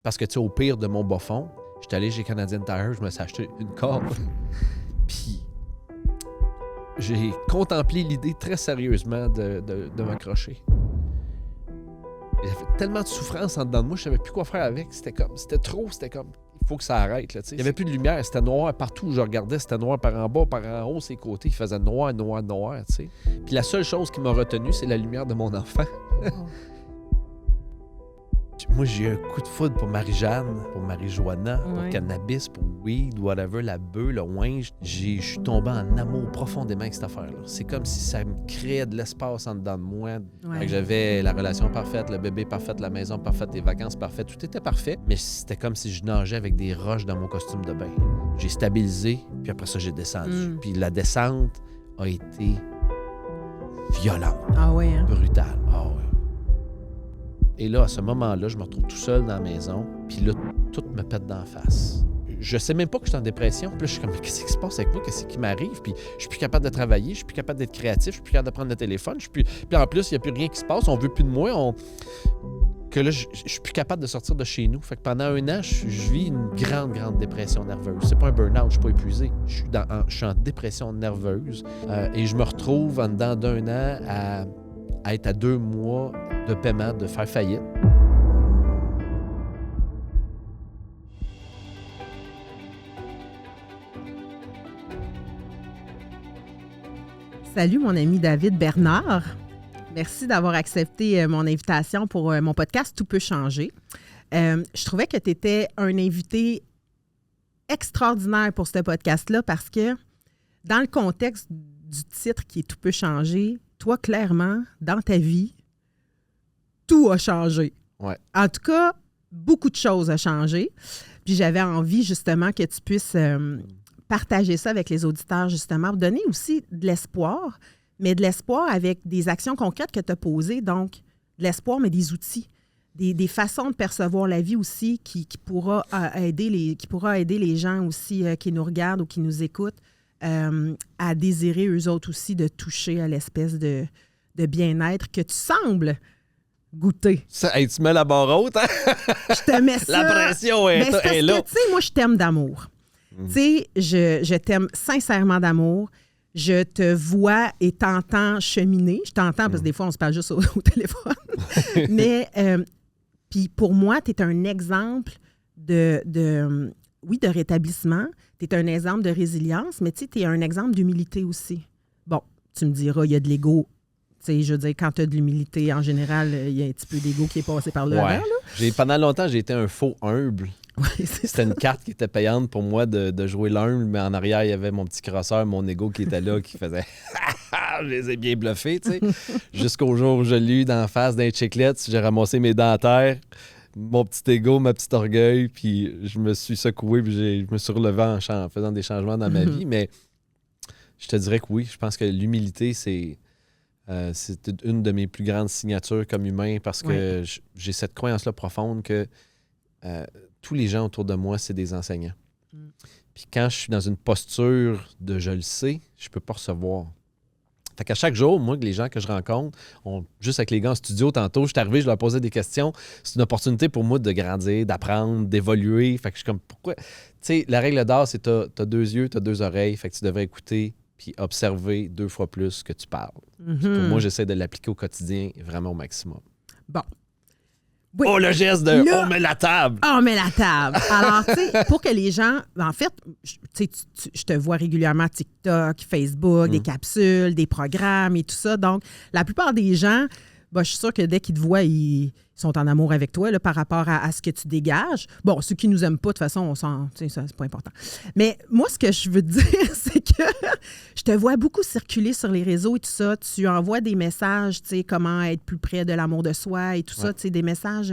Parce que, tu sais, au pire de mon bas fond, j'étais allé chez Canadian Tire, je me suis acheté une corde. Puis, j'ai contemplé l'idée très sérieusement de m'accrocher. J'avais fait tellement de souffrance en dedans de moi, je savais plus quoi faire avec. C'était comme, il faut que ça arrête. Là, il n'y avait plus de lumière, c'était noir partout où je regardais, c'était noir par en bas, par en haut, ses côtés, il faisait noir. T'sais. Puis la seule chose qui m'a retenu, c'est la lumière de mon enfant. Moi, j'ai eu un coup de foudre pour Marie-Jeanne, pour Marie-Joanna, pour cannabis, pour weed, whatever, la beuh, le winge. Je suis tombé en amour profondément avec cette affaire-là. C'est comme si ça me créait de l'espace en dedans de moi. Ouais. J'avais la relation parfaite, le bébé parfait, la maison parfaite, les vacances parfaites. Tout était parfait, mais c'était comme si je nageais avec des roches dans mon costume de bain. J'ai stabilisé, puis après ça, j'ai descendu. Puis la descente a été violente, brutale. Et là, à ce moment-là, je me retrouve tout seul dans la maison. Puis là, tout me pète d'en face. Je sais même pas que je suis en dépression. Puis là, je suis comme, qu'est-ce qui se passe avec moi? Qu'est-ce qui m'arrive? Puis je suis plus capable de travailler. Je suis plus capable d'être créatif. Je suis plus capable de prendre le téléphone. Puis en plus, il n'y a plus rien qui se passe. On veut plus de moi. Que là, je suis plus capable de sortir de chez nous. Fait que pendant 1 an, je vis une grande dépression nerveuse. C'est pas un burn-out. Je suis pas épuisé. Je suis en dépression nerveuse. Et je me retrouve en dedans d'1 an à être à 2 mois de paiement, de faire faillite. Salut mon ami David Bernard. Merci d'avoir accepté mon invitation pour mon podcast « Tout peut changer ». Je trouvais que tu étais un invité extraordinaire pour ce podcast-là parce que dans le contexte du titre qui est « Tout peut changer », toi, clairement, dans ta vie, tout a changé. Ouais. En tout cas, beaucoup de choses ont changé. Puis j'avais envie, justement, que tu puisses partager ça avec les auditeurs, justement, pour donner aussi de l'espoir, mais de l'espoir avec des actions concrètes que tu as posées. Donc, de l'espoir, mais des outils, des façons de percevoir la vie aussi qui pourra aider les gens aussi qui nous regardent ou qui nous écoutent à désirer eux autres aussi de toucher à l'espèce de bien-être que tu sembles goûter. Ça, hey, tu mets la barre haute, hein? Je te mets ça. La pression est là. Tu sais, moi, je t'aime d'amour. Tu sais, je t'aime sincèrement d'amour. Je te vois et t'entends cheminer. Je t'entends parce que des fois, on se parle juste au téléphone. Mais, puis pour moi, tu es un exemple de rétablissement. Tu es un exemple de résilience, mais tu sais, tu es un exemple d'humilité aussi. Bon, tu me diras, il y a de l'ego. Tu sais, je veux dire, quand tu as de l'humilité, en général, il y a un petit peu d'ego qui est passé par là. Ouais. Pendant longtemps, j'ai été un faux humble. Oui, C'était une carte qui était payante pour moi de jouer l'humble, mais en arrière, il y avait mon petit crosseur, mon ego qui était là, qui faisait « Je les ai bien bluffés », tu sais. Jusqu'au jour où je l'ai eu d'en face d'un chiclette, j'ai ramassé mes dents à terre, mon petit ego, ma petite orgueil, puis je me suis secoué, puis je me suis relevé en faisant des changements dans ma vie. Mais je te dirais que oui, je pense que l'humilité, c'est une de mes plus grandes signatures comme humain parce que j'ai cette croyance-là profonde que tous les gens autour de moi, c'est des enseignants. Puis quand je suis dans une posture de « je le sais », je peux pas recevoir. Fait qu'à chaque jour, moi, les gens que je rencontre, juste avec les gars en studio, tantôt, je suis arrivé, je leur posais des questions. C'est une opportunité pour moi de grandir, d'apprendre, d'évoluer. Fait que je suis comme, pourquoi? Tu sais, la règle d'or, c'est t'as 2 yeux, t'as 2 oreilles. Fait que tu devrais écouter puis observer 2 fois plus que tu parles. Pour moi, j'essaie de l'appliquer au quotidien vraiment au maximum. Bon. Oui. Oh, le geste de « on met la table ». On met la table. Alors, tu sais, pour que les gens... En fait, je te vois régulièrement TikTok, Facebook, des capsules, des programmes et tout ça. Donc, la plupart des gens, je suis sûre que dès qu'ils te voient, ils sont en amour avec toi là, par rapport à ce que tu dégages. Bon, ceux qui nous aiment pas, de toute façon, ça, c'est pas important. Mais moi, ce que je veux te dire, c'est que je te vois beaucoup circuler sur les réseaux et tout ça. Tu envoies des messages, tu sais, comment être plus près de l'amour de soi et tout ça. Tu sais, des messages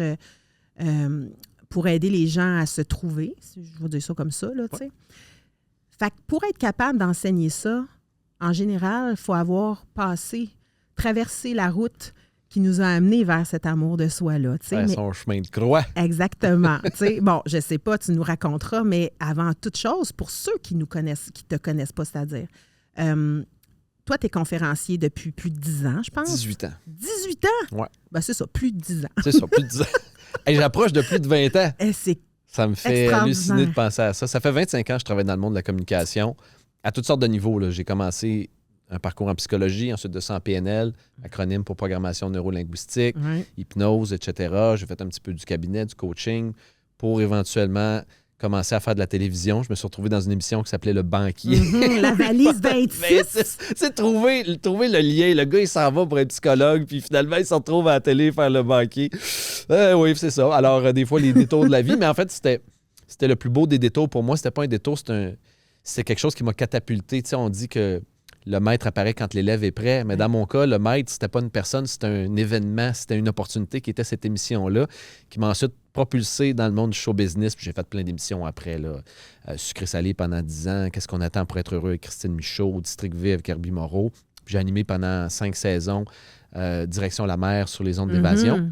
pour aider les gens à se trouver, si je veux dire ça comme ça, là, tu sais. Fait que pour être capable d'enseigner ça, en général, il faut avoir traversé la route qui nous a amenés vers cet amour de soi-là. Son chemin de croix. Exactement. Bon, je sais pas, tu nous raconteras, mais avant toute chose, pour ceux qui te connaissent pas, c'est-à-dire, toi, tu es conférencier depuis plus de 10 ans, je pense. 18 ans. 18 ans? Oui. Ben, c'est ça, plus de 10 ans. C'est ça, plus de 10 ans. Hey, j'approche de plus de 20 ans. C'est Ça me fait halluciner de penser à ça. Ça fait 25 ans que je travaille dans le monde de la communication, à toutes sortes de niveaux. Là. J'ai commencé un parcours en psychologie, ensuite de ça en PNL, acronyme pour programmation neurolinguistique, hypnose, etc. J'ai fait un petit peu du cabinet, du coaching, pour éventuellement commencer à faire de la télévision. Je me suis retrouvé dans une émission qui s'appelait Le Banquier. La valise 26. C'est trouver le lien. Le gars, il s'en va pour être psychologue, puis finalement, il se retrouve à la télé faire Le Banquier. Oui, c'est ça. Alors, des fois, les détours de la vie, mais en fait, c'était le plus beau des détours pour moi. C'était pas un détour, c'était quelque chose qui m'a catapulté. Tu sais, on dit que le maître apparaît quand l'élève est prêt. Mais dans mon cas, le maître, c'était pas une personne, c'était un événement, c'était une opportunité qui était cette émission-là, qui m'a ensuite propulsé dans le monde du show business. Puis j'ai fait plein d'émissions après, là. Sucré-salé pendant 10 ans. Qu'est-ce qu'on attend pour être heureux avec Christine Michaud, District V avec Herbie Moreau. Puis j'ai animé pendant 5 saisons Direction la mer sur les ondes d'évasion.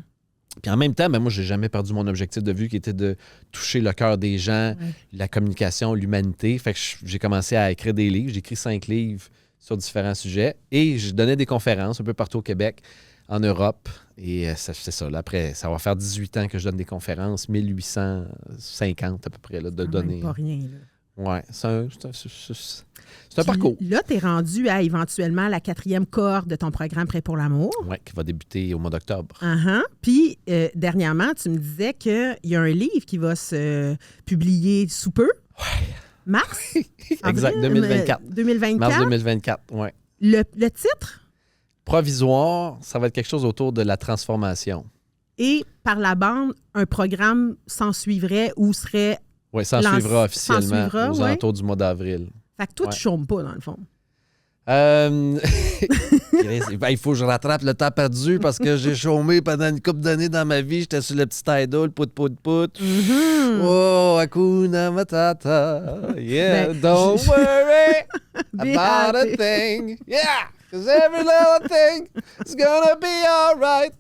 Puis en même temps, moi, j'ai jamais perdu mon objectif de vue qui était de toucher le cœur des gens, la communication, l'humanité. Fait que j'ai commencé à écrire des livres. J'ai écrit 5 livres sur différents sujets. Et je donnais des conférences un peu partout au Québec, en Europe. Et c'est ça. Là, après, ça va faire 18 ans que je donne des conférences, 1850 à peu près là, de données. Pas rien, là. Oui, c'est un parcours. Là, tu es rendu à éventuellement la 4e cohorte de ton programme Prêt pour l'amour. Oui, qui va débuter au mois d'octobre. Puis, dernièrement, tu me disais qu'il y a un livre qui va se publier sous peu. Oui. Mars? Exact, 2024. 2024. Mars 2024, oui. Le titre? Provisoire, ça va être quelque chose autour de la transformation. Et par la bande, un programme s'ensuivrait ou serait... Oui, ça en suivra officiellement aux alentours du mois d'avril. Fait que toi, tu chômes pas, dans le fond. Il faut que je rattrape le temps perdu parce que j'ai chômé pendant une couple d'années dans ma vie. J'étais sur le petit idol, pout. Oh, Hakuna Matata. Yeah, don't worry about a thing. Yeah, because every little thing is gonna be all right.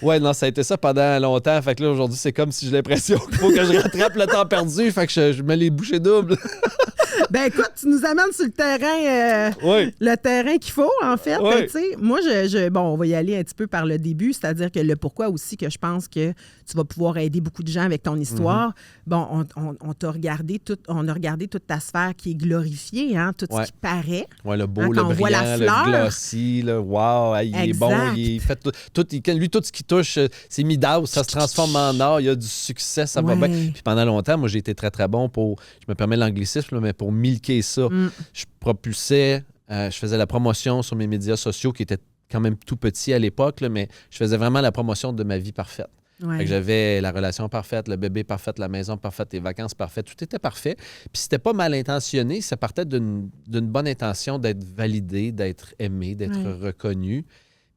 Ouais, non, ça a été ça pendant longtemps. Fait que là, aujourd'hui, c'est comme si j'ai l'impression qu'il faut que je rattrape le temps perdu. Fait que je mets les bouchées doubles. Ben écoute, tu nous amènes sur le terrain, le terrain qu'il faut, en fait. Oui. Tu sais, moi, on va y aller un petit peu par le début, c'est-à-dire que le pourquoi aussi que je pense que tu vas pouvoir aider beaucoup de gens avec ton histoire. Bon, on t'a regardé on a regardé toute ta sphère qui est glorifiée, hein, tout ce qui paraît. Oui, le beau, hein, le brillant, le glossy, le wow, il est bon, il fait tout ce qui touche, c'est Midas, ça se transforme en or, il y a du succès, ça va bien. Puis pendant longtemps, moi, j'ai été très, très bon pour, je me permets l'anglicisme, mais pour milquer ça. Je propulsais, je faisais la promotion sur mes médias sociaux qui étaient quand même tout petits à l'époque, là, mais je faisais vraiment la promotion de ma vie parfaite. Fait que j'avais la relation parfaite, le bébé parfait, la maison parfaite, les vacances parfaites, tout était parfait. Puis c'était pas mal intentionné, ça partait d'une bonne intention d'être validé, d'être aimé, d'être reconnu.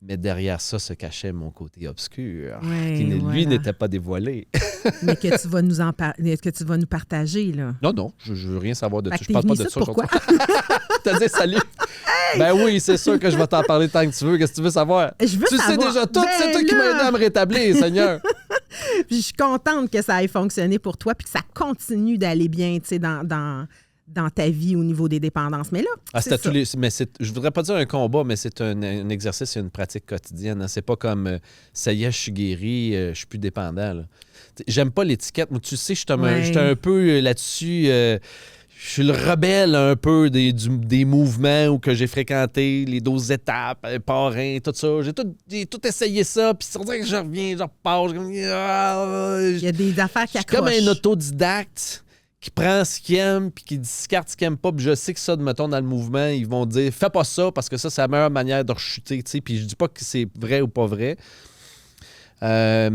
Mais derrière ça se cachait mon côté obscur, qui, lui, n'était pas dévoilé. Mais que tu vas nous partager, là. Non, je veux rien savoir de ça. Je parle pas de ça aujourd'hui. T'as dit salut. Hey! Ben oui, c'est sûr que je vais t'en parler tant que tu veux. Qu'est-ce que tu veux savoir? Tu sais déjà tout. C'est toi qui m'as aidé à me rétablir, Seigneur. Puis je suis contente que ça ait fonctionné pour toi puis que ça continue d'aller bien, tu sais, dans ta vie au niveau des dépendances. Mais là, je voudrais pas dire un combat, mais c'est un exercice, c'est une pratique quotidienne. Hein. C'est pas comme ça y est, je suis guéri, je suis plus dépendant. Là. J'aime pas l'étiquette. Moi, tu sais, j'étais un peu là-dessus. Je suis le rebelle un peu des mouvements où que j'ai fréquenté, les 12 étapes, parrain, tout ça. J'ai tout essayé ça, puis on dirait que je reviens, je repars. Il y a des affaires qui accrochent. Je suis comme un autodidacte qui prend ce qu'il aime puis qui discarte ce qu'il aime pas. Puis je sais que ça, mettons, dans le mouvement, ils vont dire « Fais pas ça parce que ça, c'est la meilleure manière de rechuter. » Puis je dis pas que c'est vrai ou pas vrai. Mais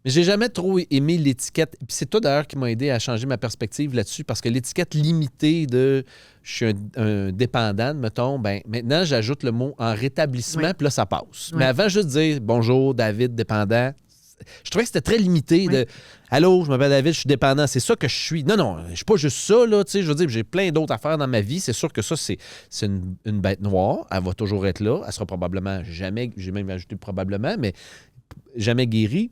j'ai jamais trop aimé l'étiquette. Puis c'est toi, d'ailleurs, qui m'a aidé à changer ma perspective là-dessus parce que l'étiquette limitée de « Je suis un dépendant », mettons, ben maintenant, j'ajoute le mot « en rétablissement », puis là, ça passe. Mais avant, juste dire « Bonjour, David, dépendant », je trouvais que c'était très limité de « Allô, je m'appelle David, je suis dépendant, c'est ça que je suis. » Non, je suis pas juste ça, là, tu sais, je veux dire, j'ai plein d'autres affaires dans ma vie. C'est sûr que ça, c'est une bête noire. Elle va toujours être là. Elle sera probablement jamais, j'ai même ajouté probablement, mais jamais guérie.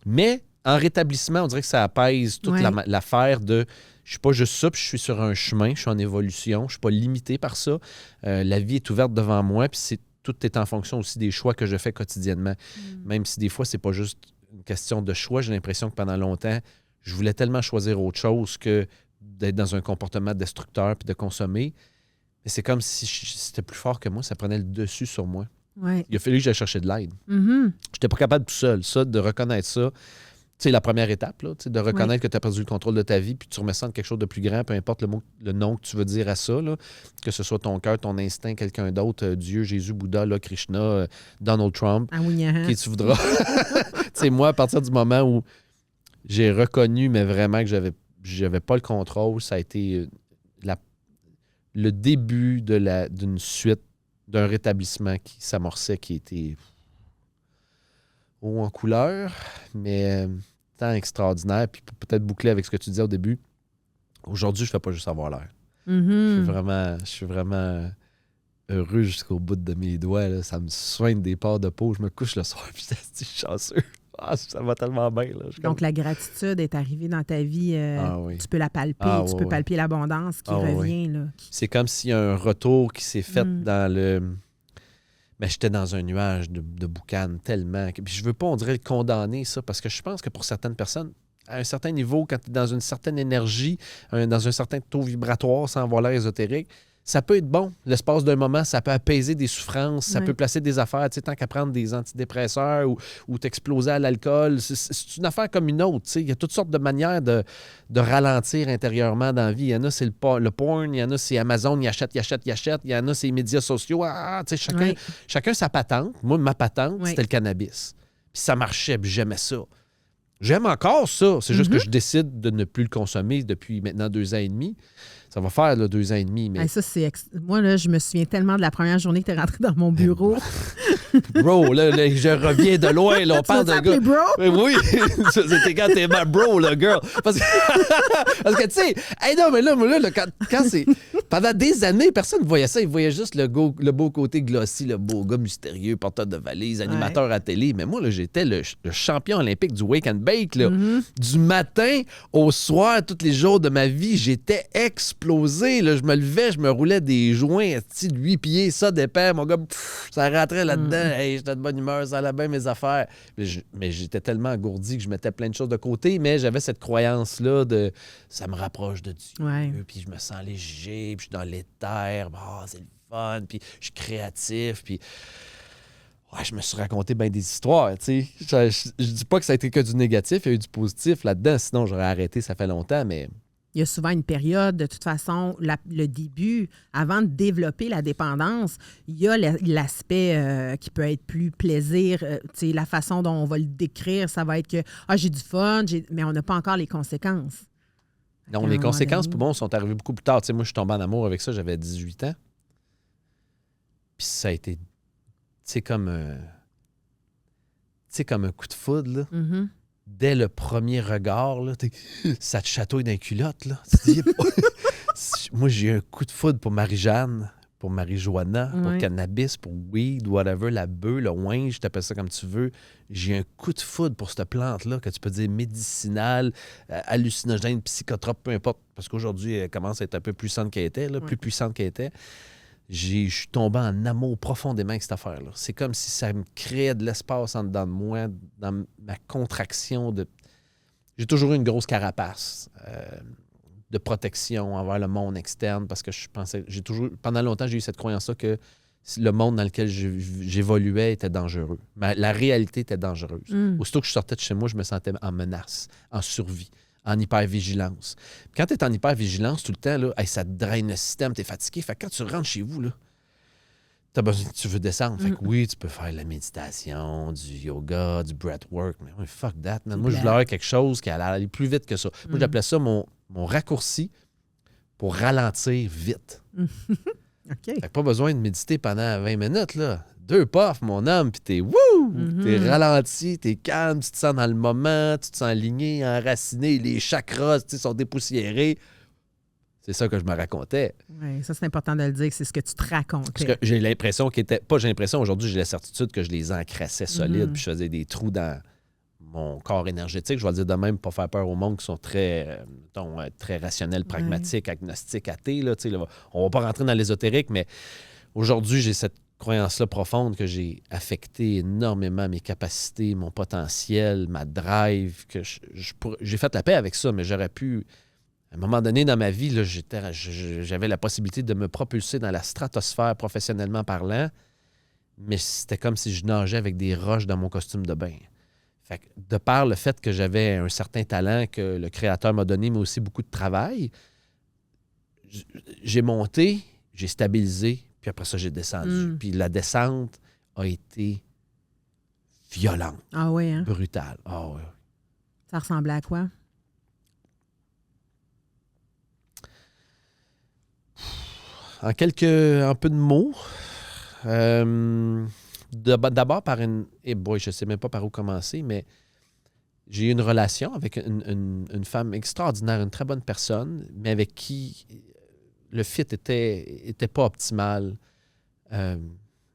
Mais en rétablissement, on dirait que ça apaise toute l'affaire de je suis pas juste ça, puis je suis sur un chemin, je suis en évolution, je suis pas limité par ça. La vie est ouverte devant moi, puis tout est en fonction aussi des choix que je fais quotidiennement. Même si des fois, c'est pas juste une question de choix. J'ai l'impression que pendant longtemps, je voulais tellement choisir autre chose que d'être dans un comportement destructeur puis de consommer. Mais c'est comme si c'était plus fort que moi, ça prenait le dessus sur moi. Ouais. Il a fallu que j'aille chercher de l'aide. Mm-hmm. Je n'étais pas capable tout seul. Ça, de reconnaître ça, c'est la première étape, là, de reconnaître que tu as perdu le contrôle de ta vie puis tu remets ça en quelque chose de plus grand, peu importe le nom que tu veux dire à ça, là, que ce soit ton cœur, ton instinct, quelqu'un d'autre, Dieu, Jésus, Bouddha, là, Krishna, Donald Trump, qui tu voudras. Moi, à partir du moment où j'ai reconnu, mais vraiment que j'avais pas le contrôle, ça a été le début d'une suite, d'un rétablissement qui s'amorçait, qui était haut en couleur, mais tant extraordinaire. Puis peut-être boucler avec ce que tu disais au début. Aujourd'hui, je ne fais pas juste avoir l'air. Mm-hmm. Je suis vraiment heureux jusqu'au bout de mes doigts. Là. Ça me soigne des pores de peau. Je me couche le soir et je suis chanceux. Ça va tellement bien. Là. Donc, la gratitude est arrivée dans ta vie. Tu peux la palper. Tu peux palper l'abondance qui revient. Là. C'est comme s'il y a un retour qui s'est fait dans le... Mais j'étais dans un nuage de boucan tellement. Puis je veux pas, on dirait, le condamner, ça, parce que je pense que pour certaines personnes, à un certain niveau, quand tu es dans une certaine énergie, dans un certain taux vibratoire, sans avoir l'air ésotérique, ça peut être bon. L'espace d'un moment, ça peut apaiser des souffrances, ça peut placer des affaires, tu sais, tant qu'à prendre des antidépresseurs ou t'exploser à l'alcool. C'est une affaire comme une autre, tu sais. Il y a toutes sortes de manières de ralentir intérieurement dans la vie. Il y en a, c'est le porn, il y en a, c'est Amazon, il achète. Il y en a, c'est les médias sociaux. Tu sais, chacun sa patente. Moi, ma patente, c'était le cannabis. Puis ça marchait, puis j'aimais ça. J'aime encore ça. C'est juste que je décide de ne plus le consommer depuis maintenant 2 ans et demi. Ça va faire là, 2 ans et demi. Mais... ça, moi, là, je me souviens tellement de la première journée que tu es rentré dans mon bureau. Bro, là, je reviens de loin. Là, on parle de gars. Bro? Oui, c'était quand t'es ma bro, là, girl. Parce que tu sais, non, mais là quand c'est. Pendant des années, personne ne voyait ça. Ils voyaient juste le beau côté glossy, le beau gars mystérieux, porteur de valises, animateur à télé. Mais moi, là, j'étais le champion olympique du wake and bake. Là. Du matin au soir, tous les jours de ma vie, j'étais explosé. Là. Je me levais, je me roulais des joints de 8 pieds, ça dépend. Mon gars, ça rentrait là-dedans. Hey, j'étais de bonne humeur, ça allait bien mes affaires. Mais j'étais tellement engourdi que je mettais plein de choses de côté, mais j'avais cette croyance-là de ça me rapproche de Dieu, puis je me sens léger, puis je suis dans l'éther, c'est le fun, puis je suis créatif, puis je me suis raconté bien des histoires, tu sais. Je dis pas que ça a été que du négatif, il y a eu du positif là-dedans, sinon j'aurais arrêté, ça fait longtemps, mais... Il y a souvent une période, de toute façon, le début, avant de développer la dépendance, il y a l'aspect qui peut être plus plaisir. La façon dont on va le décrire, ça va être que j'ai du fun, mais on n'a pas encore les conséquences. Non, les conséquences, pour moi, sont arrivées beaucoup plus tard. Tu sais, moi, je suis tombé en amour avec ça, j'avais 18 ans. Puis ça a été, comme un coup de foudre, là. Mm-hmm. Dès le premier regard, là, ça te chatouille dans les culottes. Là. Tu dis, moi, j'ai eu un coup de foudre pour Marie-Jeanne, pour Marie-Joanna, pour cannabis, pour weed, whatever, la bœuf, le ouin, je t'appelle ça comme tu veux. J'ai eu un coup de foudre pour cette plante-là, que tu peux dire médicinale, hallucinogène, psychotrope, peu importe, parce qu'aujourd'hui, elle commence à être un peu puissante qu'elle était, là, plus puissante qu'elle était. Je suis tombé en amour profondément avec cette affaire-là. C'est comme si ça me créait de l'espace en dedans de moi, dans ma contraction de... J'ai toujours eu une grosse carapace de protection envers le monde externe parce que je pensais... Pendant longtemps, j'ai eu cette croyance-là que le monde dans lequel j'évoluais était dangereux. La réalité était dangereuse. Aussitôt que je sortais de chez moi, je me sentais en menace, en survie, en hypervigilance. Quand tu es en hypervigilance tout le temps, là, ça te draine le système, tu es fatigué. Fait que quand tu rentres chez vous, là, tu veux descendre. Fait que oui, tu peux faire de la méditation, du yoga, du breathwork, mais fuck that, man. Moi, je voulais avoir quelque chose qui allait aller plus vite que ça. Moi, j'appelais ça mon raccourci pour ralentir vite. OK. Fait que pas besoin de méditer pendant 20 minutes, là. 2 puffs, mon homme, puis t'es wouh! T'es ralenti, t'es calme, tu te sens dans le moment, tu te sens aligné, enraciné, les chakras sont dépoussiérés. C'est ça que je me racontais. Oui, ça, c'est important de le dire, c'est ce que tu te racontais. Parce que j'ai l'impression aujourd'hui, j'ai la certitude que je les encrassais solides, puis je faisais des trous dans mon corps énergétique. Je vais le dire de même, pour pas faire peur au monde qui sont très rationnels, pragmatiques, agnostiques, athées. Là, on va pas rentrer dans l'ésotérique, mais aujourd'hui, j'ai cette croyance-là profonde que j'ai affecté énormément mes capacités, mon potentiel, ma drive, que j'ai fait la paix avec ça, mais j'aurais pu... À un moment donné dans ma vie, là, j'avais la possibilité de me propulser dans la stratosphère professionnellement parlant, mais c'était comme si je nageais avec des roches dans mon costume de bain. Fait que, de par le fait que j'avais un certain talent que le créateur m'a donné, mais aussi beaucoup de travail, j'ai monté, j'ai stabilisé, puis après ça, j'ai descendu. Puis la descente a été violente, Ah oui, hein? brutale. Ah oui. Ça ressemblait à quoi? En peu de mots, d'abord par une... je ne sais même pas par où commencer, mais j'ai eu une relation avec une femme extraordinaire, une très bonne personne, mais avec qui le fit était pas optimal,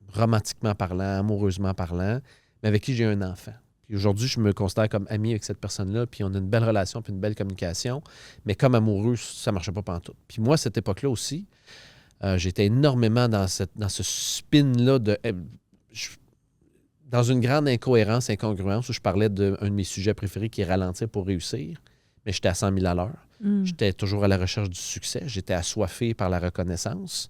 romantiquement parlant, amoureusement parlant, mais avec qui j'ai un enfant. Puis aujourd'hui, je me considère comme ami avec cette personne-là, puis on a une belle relation, puis une belle communication, mais comme amoureux, ça ne marchait pas pantoute. Puis moi, à cette époque-là aussi, j'étais énormément dans ce spin-là dans une grande incohérence, incongruence, où je parlais d'un de mes sujets préférés qui est ralentir pour réussir, mais j'étais à 100 000 à l'heure. J'étais toujours à la recherche du succès. J'étais assoiffé par la reconnaissance.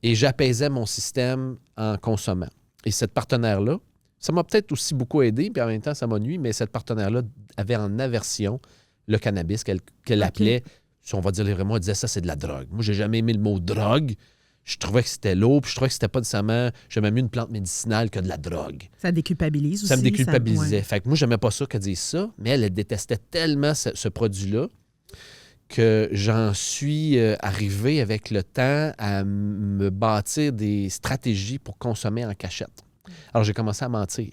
Et j'apaisais mon système en consommant. Et cette partenaire-là, ça m'a peut-être aussi beaucoup aidé, puis en même temps, ça m'a nui, mais cette partenaire-là avait en aversion le cannabis qu'elle appelait, si on va dire les vrais mots, elle disait ça, c'est de la drogue. Moi, j'ai jamais aimé le mot drogue. Je trouvais que c'était lourd, puis je trouvais que c'était pas nécessairement... J'aimais mieux une plante médicinale que de la drogue. Ça déculpabilise aussi. Ça me déculpabilisait. Fait que moi, j'aimais pas ça qu'elle dise ça, mais elle détestait tellement ce produit-là que j'en suis arrivé avec le temps à me bâtir des stratégies pour consommer en cachette. Alors, j'ai commencé à mentir.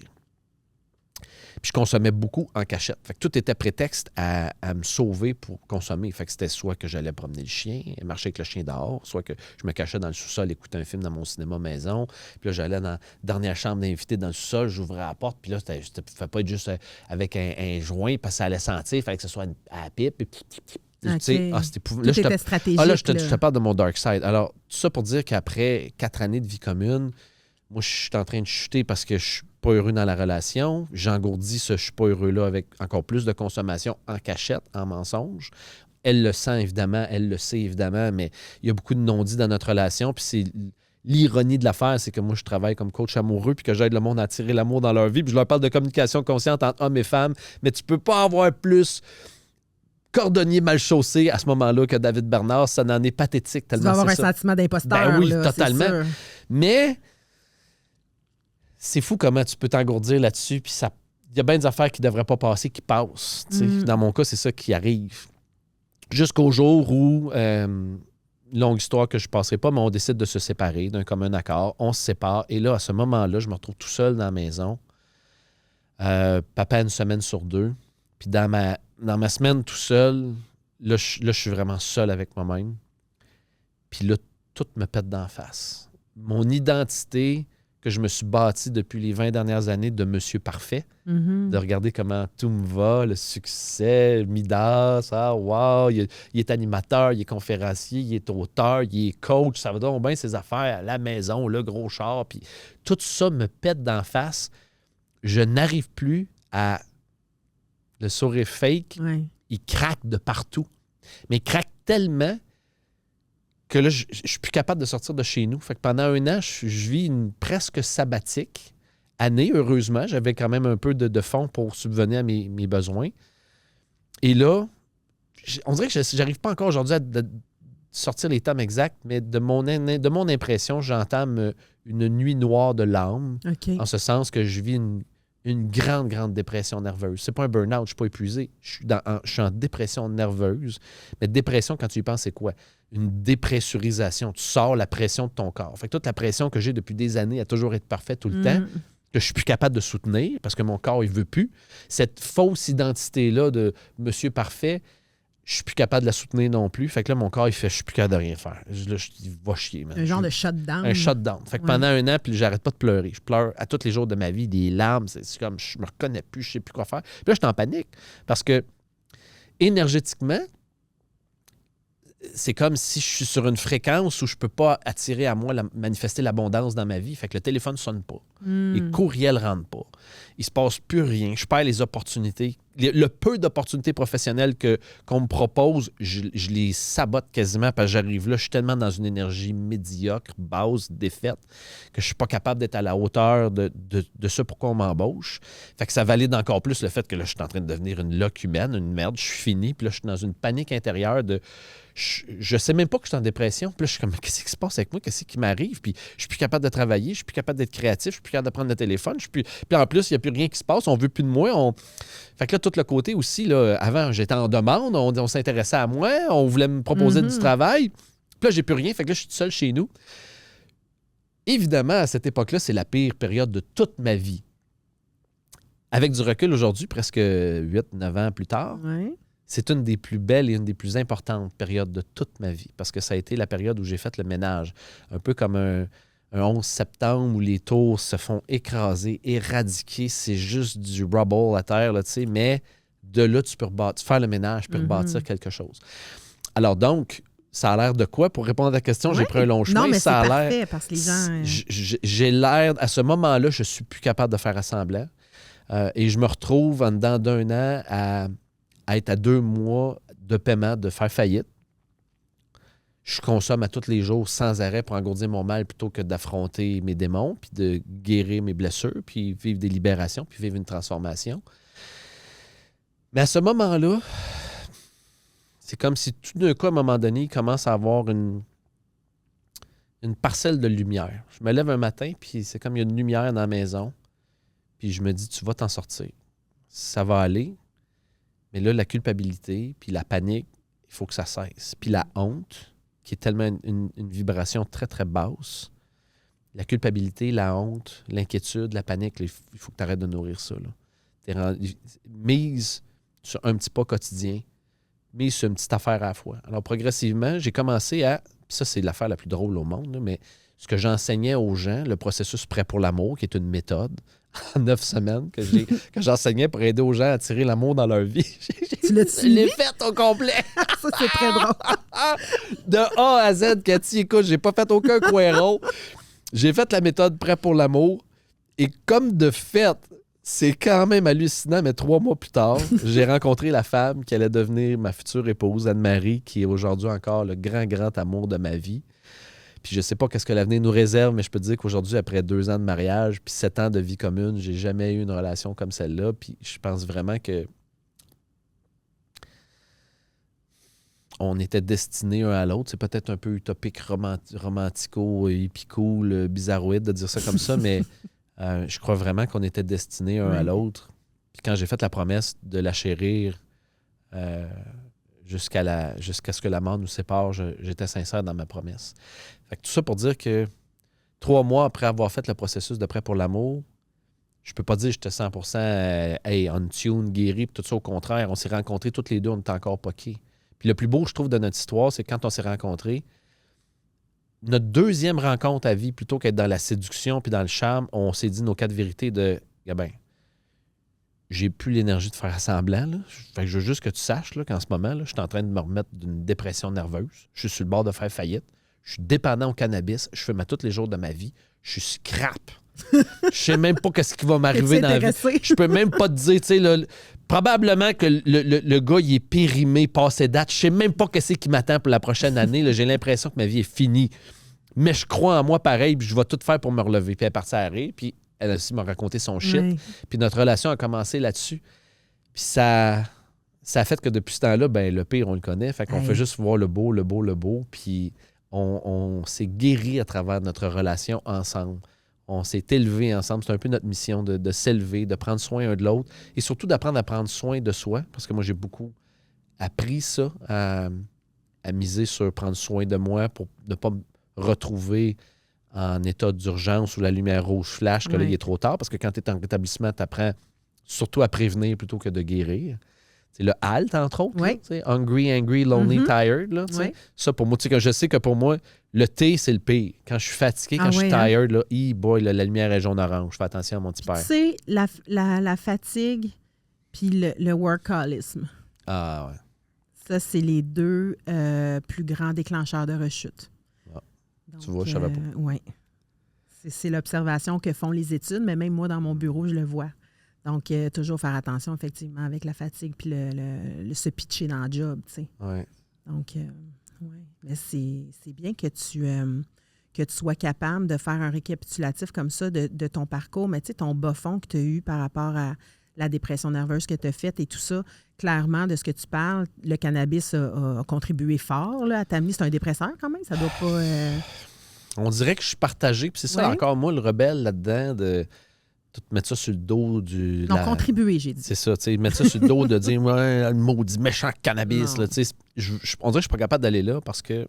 Puis je consommais beaucoup en cachette. Fait que tout était prétexte à me sauver pour consommer. Fait que c'était soit que j'allais promener le chien, marcher avec le chien dehors, soit que je me cachais dans le sous-sol, écouter un film dans mon cinéma maison. Puis là, j'allais dans la dernière chambre d'invité dans le sous-sol, j'ouvrais la porte, puis là, ça ne fait pas être juste avec un joint, parce que ça allait sentir, il fallait que ce soit à la pipe. Puis, Okay. c'était tout était stratégique. là, je te parle de mon dark side. Alors, tout ça pour dire qu'après 4 années de vie commune, moi, je suis en train de chuter parce que je suis pas heureux dans la relation. J'engourdis ce je suis pas heureux-là avec encore plus de consommation en cachette, en mensonge. Elle le sent, évidemment. Elle le sait, évidemment, mais il y a beaucoup de non-dits dans notre relation. Puis c'est l'ironie de l'affaire, c'est que moi, je travaille comme coach amoureux puis que j'aide le monde à attirer l'amour dans leur vie. Puis je leur parle de communication consciente entre hommes et femmes, mais tu peux pas avoir plus cordonnier mal chaussé à ce moment-là que David Bernard. Ça n'en est pathétique tellement. Tu vas avoir un ça. sentiment d'imposteur. Ben oui, là, totalement. Mais c'est fou comment tu peux t'engourdir là-dessus, puis ça, il y a bien des affaires qui ne devraient pas passer, qui passent. Dans mon cas, c'est ça qui arrive. Jusqu'au jour où, longue histoire que je ne passerai pas, mais on décide de se séparer d'un commun accord. On se sépare. Et là, à ce moment-là, je me retrouve tout seul dans la maison. Papa 1 semaine sur 2. Puis dans ma semaine tout seul, là, je suis vraiment seul avec moi-même. Puis là, tout me pète d'en face. Mon identité que je me suis bâti depuis les 20 dernières années de Monsieur Parfait, de regarder comment tout me va, le succès, Midas, wow, il est animateur, il est conférencier, il est auteur, il est coach, ça va donc bien ses affaires à la maison, le gros char, puis tout ça me pète d'en face. Je n'arrive plus à... Le sourire fake, il craque de partout. Mais il craque tellement que là, je suis plus capable de sortir de chez nous. Fait que pendant 1 an, je vis une presque sabbatique année, heureusement. J'avais quand même un peu de fonds pour subvenir à mes besoins. Et là, on dirait que je n'arrive pas encore aujourd'hui à sortir les termes exacts, mais de mon impression, j'entame une nuit noire de l'âme, en ce sens que je vis une grande, grande dépression nerveuse. C'est pas un burn-out, je ne suis pas épuisé. Je suis en dépression nerveuse. Mais dépression, quand tu y penses, c'est quoi? Une dépressurisation. Tu sors la pression de ton corps. Fait que toute la pression que j'ai depuis des années à toujours être parfait tout le temps, que je suis plus capable de soutenir parce que mon corps, il veut plus. Cette fausse identité-là de Monsieur Parfait, je suis plus capable de la soutenir non plus. Fait que là, mon corps, il fait, je suis plus capable de rien faire. Là, il va chier, man. Un genre de shutdown. Un shutdown. Fait que pendant 1 an, puis j'arrête pas de pleurer. Je pleure à tous les jours de ma vie, des larmes. C'est comme, je me reconnais plus, je sais plus quoi faire. Puis là, je suis en panique parce que, énergétiquement, c'est comme si je suis sur une fréquence où je peux pas attirer à moi, manifester l'abondance dans ma vie. Fait que le téléphone sonne pas. Les courriels rentrent pas. Il se passe plus rien. Je perds les opportunités. Le peu d'opportunités professionnelles qu'on me propose, je les sabote quasiment parce que j'arrive là, je suis tellement dans une énergie médiocre, basse, défaite, que je suis pas capable d'être à la hauteur de ce pourquoi on m'embauche. Fait que ça valide encore plus le fait que là, je suis en train de devenir une loque humaine, une merde, je suis fini, puis là, je suis dans une panique intérieure de... Je sais même pas que je suis en dépression. Puis là, je suis comme, qu'est-ce qui se passe avec moi? Qu'est-ce qui m'arrive? Puis je suis plus capable de travailler, je suis plus capable d'être créatif, je suis plus capable de prendre le téléphone. Puis en plus, il n'y a plus rien qui se passe, on veut plus de moi. Fait que là, tout le côté aussi, là, avant, j'étais en demande, on s'intéressait à moi, on voulait me proposer du travail. Puis là, j'ai plus rien. Fait que là, je suis tout seul chez nous. Évidemment, à cette époque-là, c'est la pire période de toute ma vie. Avec du recul aujourd'hui, presque 8-9 ans plus tard, c'est une des plus belles et une des plus importantes périodes de toute ma vie parce que ça a été la période où j'ai fait le ménage. Un peu comme un 11 septembre où les tours se font écraser, éradiquer. C'est juste du rubble à terre, là, tu sais, mais de là, tu peux faire le ménage, tu peux rebâtir quelque chose. Alors donc, ça a l'air de quoi? Pour répondre à ta question, j'ai pris un long chemin. Non, mais ça a c'est l'air, parfait parce que les gens... J'ai l'air... À ce moment-là, je suis plus capable de faire assemblant. Et je me retrouve en dedans d'un an à être à 2 mois de paiement, de faire faillite. Je consomme à tous les jours sans arrêt pour engourdir mon mal plutôt que d'affronter mes démons, puis de guérir mes blessures, puis vivre des libérations, puis vivre une transformation. Mais à ce moment-là, c'est comme si tout d'un coup, à un moment donné, il commence à avoir une parcelle de lumière. Je me lève un matin, puis c'est comme il y a une lumière dans la maison, puis je me dis, tu vas t'en sortir. Ça va aller. Mais là, la culpabilité, puis la panique, il faut que ça cesse. Puis la honte, qui est tellement une vibration très, très basse, la culpabilité, la honte, l'inquiétude, la panique, il faut que tu arrêtes de nourrir ça. Mise sur un petit pas quotidien, mise sur une petite affaire à la fois. Alors, progressivement, j'ai commencé à... Puis ça, c'est l'affaire la plus drôle au monde, là, mais ce que j'enseignais aux gens, le processus Prêt pour l'amour, qui est une méthode en 9 semaines que j'enseignais pour aider aux gens à attirer l'amour dans leur vie. Tu l'as suivi? Je l'ai fait au complet. Ça, c'est très drôle. De A à Z, Cathy, écoute, j'ai pas fait aucun coéron. J'ai fait la méthode Prêt pour l'amour. Et comme de fait, c'est quand même hallucinant, mais 3 mois plus tard, j'ai rencontré la femme qui allait devenir ma future épouse, Anne-Marie, qui est aujourd'hui encore le grand, grand amour de ma vie. Puis je sais pas qu'est-ce que l'avenir nous réserve, mais je peux te dire qu'aujourd'hui, après 2 ans de mariage, puis 7 ans de vie commune, j'ai jamais eu une relation comme celle-là. Puis je pense vraiment que on était destinés un à l'autre. C'est peut-être un peu utopique, romantico, hippico, bizarroïde de dire ça comme ça, mais je crois vraiment qu'on était destinés un à l'autre. Puis quand j'ai fait la promesse de la chérir jusqu'à ce que la mort nous sépare, j'étais sincère dans ma promesse. Fait que tout ça pour dire que 3 mois après avoir fait le processus de Prêt pour l'amour, je peux pas dire que j'étais 100% on tune, guéri, puis tout ça, au contraire. On s'est rencontrés toutes les deux, on était encore poqués. Puis le plus beau, je trouve, de notre histoire, c'est quand on s'est rencontrés, notre deuxième rencontre à vie, plutôt qu'être dans la séduction puis dans le charme, on s'est dit nos 4 vérités de j'ai plus l'énergie de faire semblant. Là. Fait que je veux juste que tu saches là, qu'en ce moment, là, je suis en train de me remettre d'une dépression nerveuse. Je suis sur le bord de faire faillite. Je suis dépendant au cannabis. Je fume à tous les jours de ma vie. Je suis scrap. Je sais même pas ce qui va m'arriver dans la vie. Je peux même pas te dire, tu sais, là, probablement que le gars, il est périmé, passé date. Je sais même pas ce qui m'attend pour la prochaine année. Là. J'ai l'impression que ma vie est finie. Mais je crois en moi pareil, puis je vais tout faire pour me relever. Puis elle est partie à rire, puis elle aussi m'a raconté son shit. Oui. Puis notre relation a commencé là-dessus. Puis ça a fait que depuis ce temps-là, le pire, on le connaît. Fait qu'on fait juste voir le beau, le beau, le beau. Puis on s'est guéri à travers notre relation ensemble. On s'est élevés ensemble. C'est un peu notre mission de s'élever, de prendre soin un de l'autre et surtout d'apprendre à prendre soin de soi. Parce que moi, j'ai beaucoup appris ça, à miser sur prendre soin de moi pour ne pas me retrouver en état d'urgence où la lumière rouge flash, que là, il est trop tard. Parce que quand tu es en rétablissement, tu apprends surtout à prévenir plutôt que de guérir. C'est le HALT, entre autres. Oui. Là, hungry, angry, lonely, tired. Là, ça, pour moi, je sais que pour moi, le T, c'est le pire. Quand je suis fatigué, quand je suis tired, là, la lumière est jaune-orange. Je fais attention à mon petit père. Tu sais, la fatigue puis le workaholisme. Ah ouais. Ça, c'est les 2 plus grands déclencheurs de rechute. Ah. Donc, Tu vois, je savais pas. Oui. C'est l'observation que font les études, mais même moi, dans mon bureau, je le vois. Donc, toujours faire attention, effectivement, avec la fatigue puis le se pitcher dans le job, tu sais. Ouais. Donc, oui. Mais c'est bien que tu sois capable de faire un récapitulatif comme ça de ton parcours, mais tu sais, ton bas fond que tu as eu par rapport à la dépression nerveuse que tu as faite et tout ça, clairement, de ce que tu parles, le cannabis a contribué fort là, à t'amener. C'est un dépresseur quand même, ça doit pas... On dirait que je suis partagé, puis c'est ça encore, moi, le rebelle là-dedans, de tout mettre ça sur le dos du... Non, contribuer, j'ai dit. C'est ça, tu sais, mettre ça sur le dos, de dire, ouais, le maudit méchant cannabis, là, tu sais. On dirait que je suis pas capable d'aller là parce que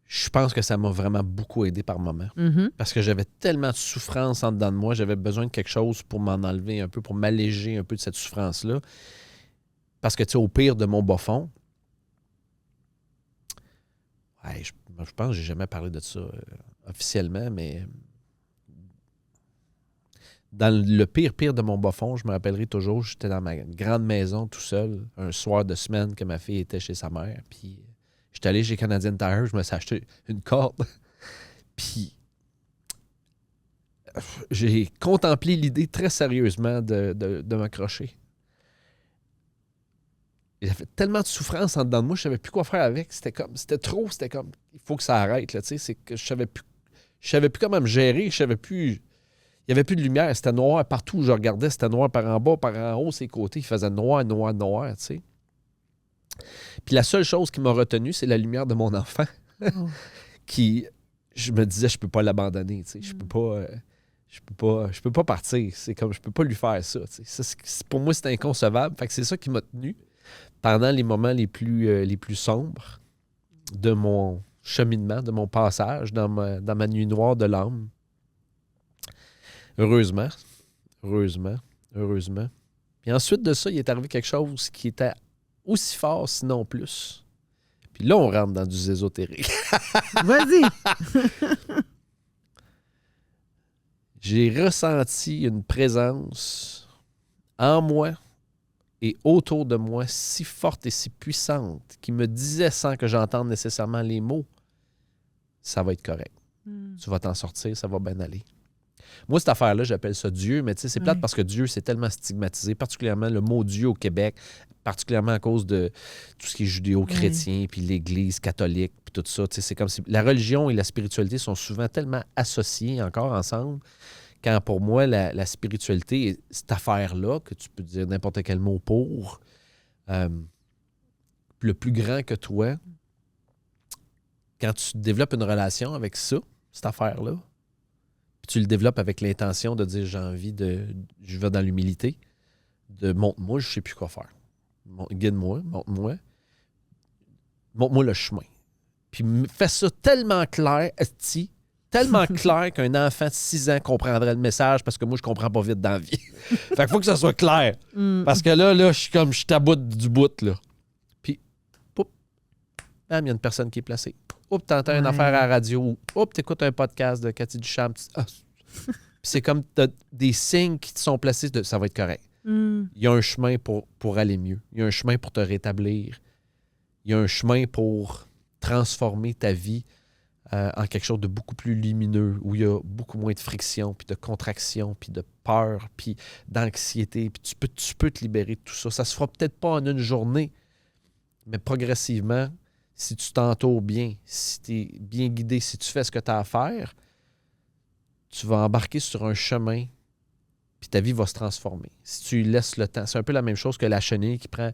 je pense que ça m'a vraiment beaucoup aidé par moment. Mm-hmm. Parce que j'avais tellement de souffrance en dedans de moi, j'avais besoin de quelque chose pour m'en enlever un peu, pour m'alléger un peu de cette souffrance-là. Parce que, tu sais, au pire de mon bas fond, ouais, je pense que j'ai jamais parlé de ça officiellement, mais dans le pire de mon bas fond, je me rappellerai toujours, j'étais dans ma grande maison tout seul, un soir de semaine que ma fille était chez sa mère, puis j'étais allé chez Canadian Tire, je me suis acheté une corde, puis j'ai contemplé l'idée très sérieusement de m'accrocher. Il y avait tellement de souffrance en dedans de moi, je ne savais plus quoi faire avec. C'était comme, il faut que ça arrête. Là, c'est que je savais plus comment me gérer. Il n'y avait plus de lumière. C'était noir partout où je regardais. C'était noir par en bas, par en haut, ses côtés. Il faisait noir, noir, noir. Tu sais. Puis la seule chose qui m'a retenu, c'est la lumière de mon enfant. Oh. Je me disais, je peux pas l'abandonner. Tu sais. Je peux pas partir. C'est comme, je peux pas lui faire ça. Tu sais. Pour moi, c'est inconcevable. Fait que c'est ça qui m'a tenu pendant les moments les plus sombres de mon cheminement, de mon passage dans ma nuit noire de l'âme. Heureusement. Puis ensuite de ça, il est arrivé quelque chose qui était aussi fort, sinon plus. Puis là, on rentre dans du ésotérique. Vas-y! J'ai ressenti une présence en moi et autour de moi si forte et si puissante qui me disait sans que j'entende nécessairement les mots, ça va être correct. Tu vas t'en sortir, ça va bien aller. Moi, cette affaire-là, j'appelle ça Dieu, mais tu sais, c'est plate parce que Dieu, c'est tellement stigmatisé, particulièrement le mot Dieu au Québec, particulièrement à cause de tout ce qui est judéo-chrétien, puis l'Église catholique, puis tout ça. Tu sais, c'est comme si la religion et la spiritualité sont souvent tellement associées encore ensemble, quand pour moi, la spiritualité, cette affaire-là, que tu peux dire n'importe quel mot pour, le plus grand que toi, quand tu développes une relation avec ça, cette affaire-là, puis tu le développes avec l'intention de dire je vais dans l'humilité, de montre-moi, je ne sais plus quoi faire. Guide-moi, montre-moi le chemin. Puis fais ça tellement clair, tellement clair qu'un enfant de 6 ans comprendrait le message parce que moi, je comprends pas vite dans la vie. Fait qu'il faut que ça soit clair. Parce que là, je suis à bout du bout, là. Puis, poup, bam, il y a une personne qui est placée. Oups, t'entends une affaire à la radio. Oups, t'écoutes un podcast de Cathy Duchamp. Puis c'est comme t'as des signes qui te sont placés de ça va être correct. Il y a un chemin pour aller mieux. Il y a un chemin pour te rétablir. Il y a un chemin pour transformer ta vie en quelque chose de beaucoup plus lumineux, où il y a beaucoup moins de friction, puis de contraction, puis de peur, puis d'anxiété, puis tu peux te libérer de tout ça. Ça se fera peut-être pas en une journée, mais progressivement, si tu t'entoures bien, si tu es bien guidé, si tu fais ce que tu as à faire, tu vas embarquer sur un chemin, puis ta vie va se transformer. Si tu laisses le temps, c'est un peu la même chose que la chenille qui prend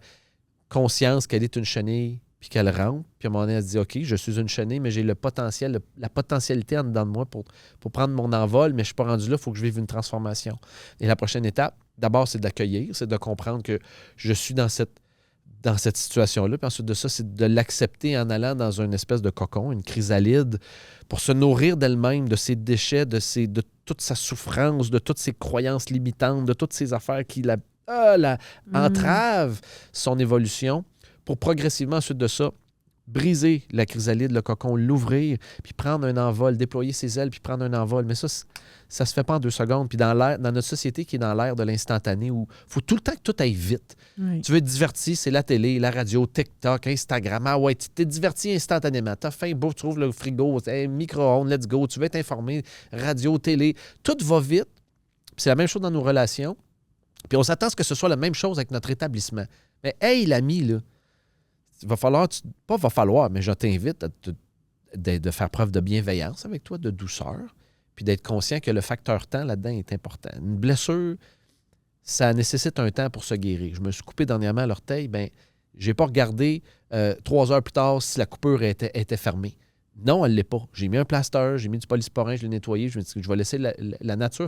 conscience qu'elle est une chenille, puis qu'elle rentre, puis à un moment donné, elle se dit « OK, je suis une chenille, mais j'ai le potentiel, la potentialité en dedans de moi pour prendre mon envol, mais je ne suis pas rendu là, il faut que je vive une transformation. » Et la prochaine étape, d'abord, c'est d'accueillir, c'est de comprendre que je suis dans cette situation-là, puis ensuite de ça, c'est de l'accepter en allant dans une espèce de cocon, une chrysalide, pour se nourrir d'elle-même, de ses déchets, de toute sa souffrance, de toutes ses croyances limitantes, de toutes ces affaires qui entravent son évolution, pour progressivement, ensuite de ça, briser la chrysalide, le cocon, l'ouvrir, puis prendre un envol, déployer ses ailes, puis prendre un envol. Mais ça se fait pas en 2 secondes. Puis dans notre société qui est dans l'ère de l'instantané, où il faut tout le temps que tout aille vite. Oui. Tu veux être diverti, c'est la télé, la radio, TikTok, Instagram. Ah ouais, tu t'es diverti instantanément. T'as faim, bouffe, tu trouves le frigo, micro-ondes, let's go. Tu veux être informé, radio, télé. Tout va vite. Puis c'est la même chose dans nos relations. Puis on s'attend à ce que ce soit la même chose avec notre établissement. Mais hey, l'ami, là, mais je t'invite de faire preuve de bienveillance avec toi, de douceur, puis d'être conscient que le facteur temps là-dedans est important. Une blessure, ça nécessite un temps pour se guérir. Je me suis coupé dernièrement l'orteil, j'ai pas regardé 3 heures plus tard si la coupure était fermée. Non, elle ne l'est pas. J'ai mis un plaster, j'ai mis du polysporin, je l'ai nettoyé. Je me dis que je vais laisser la nature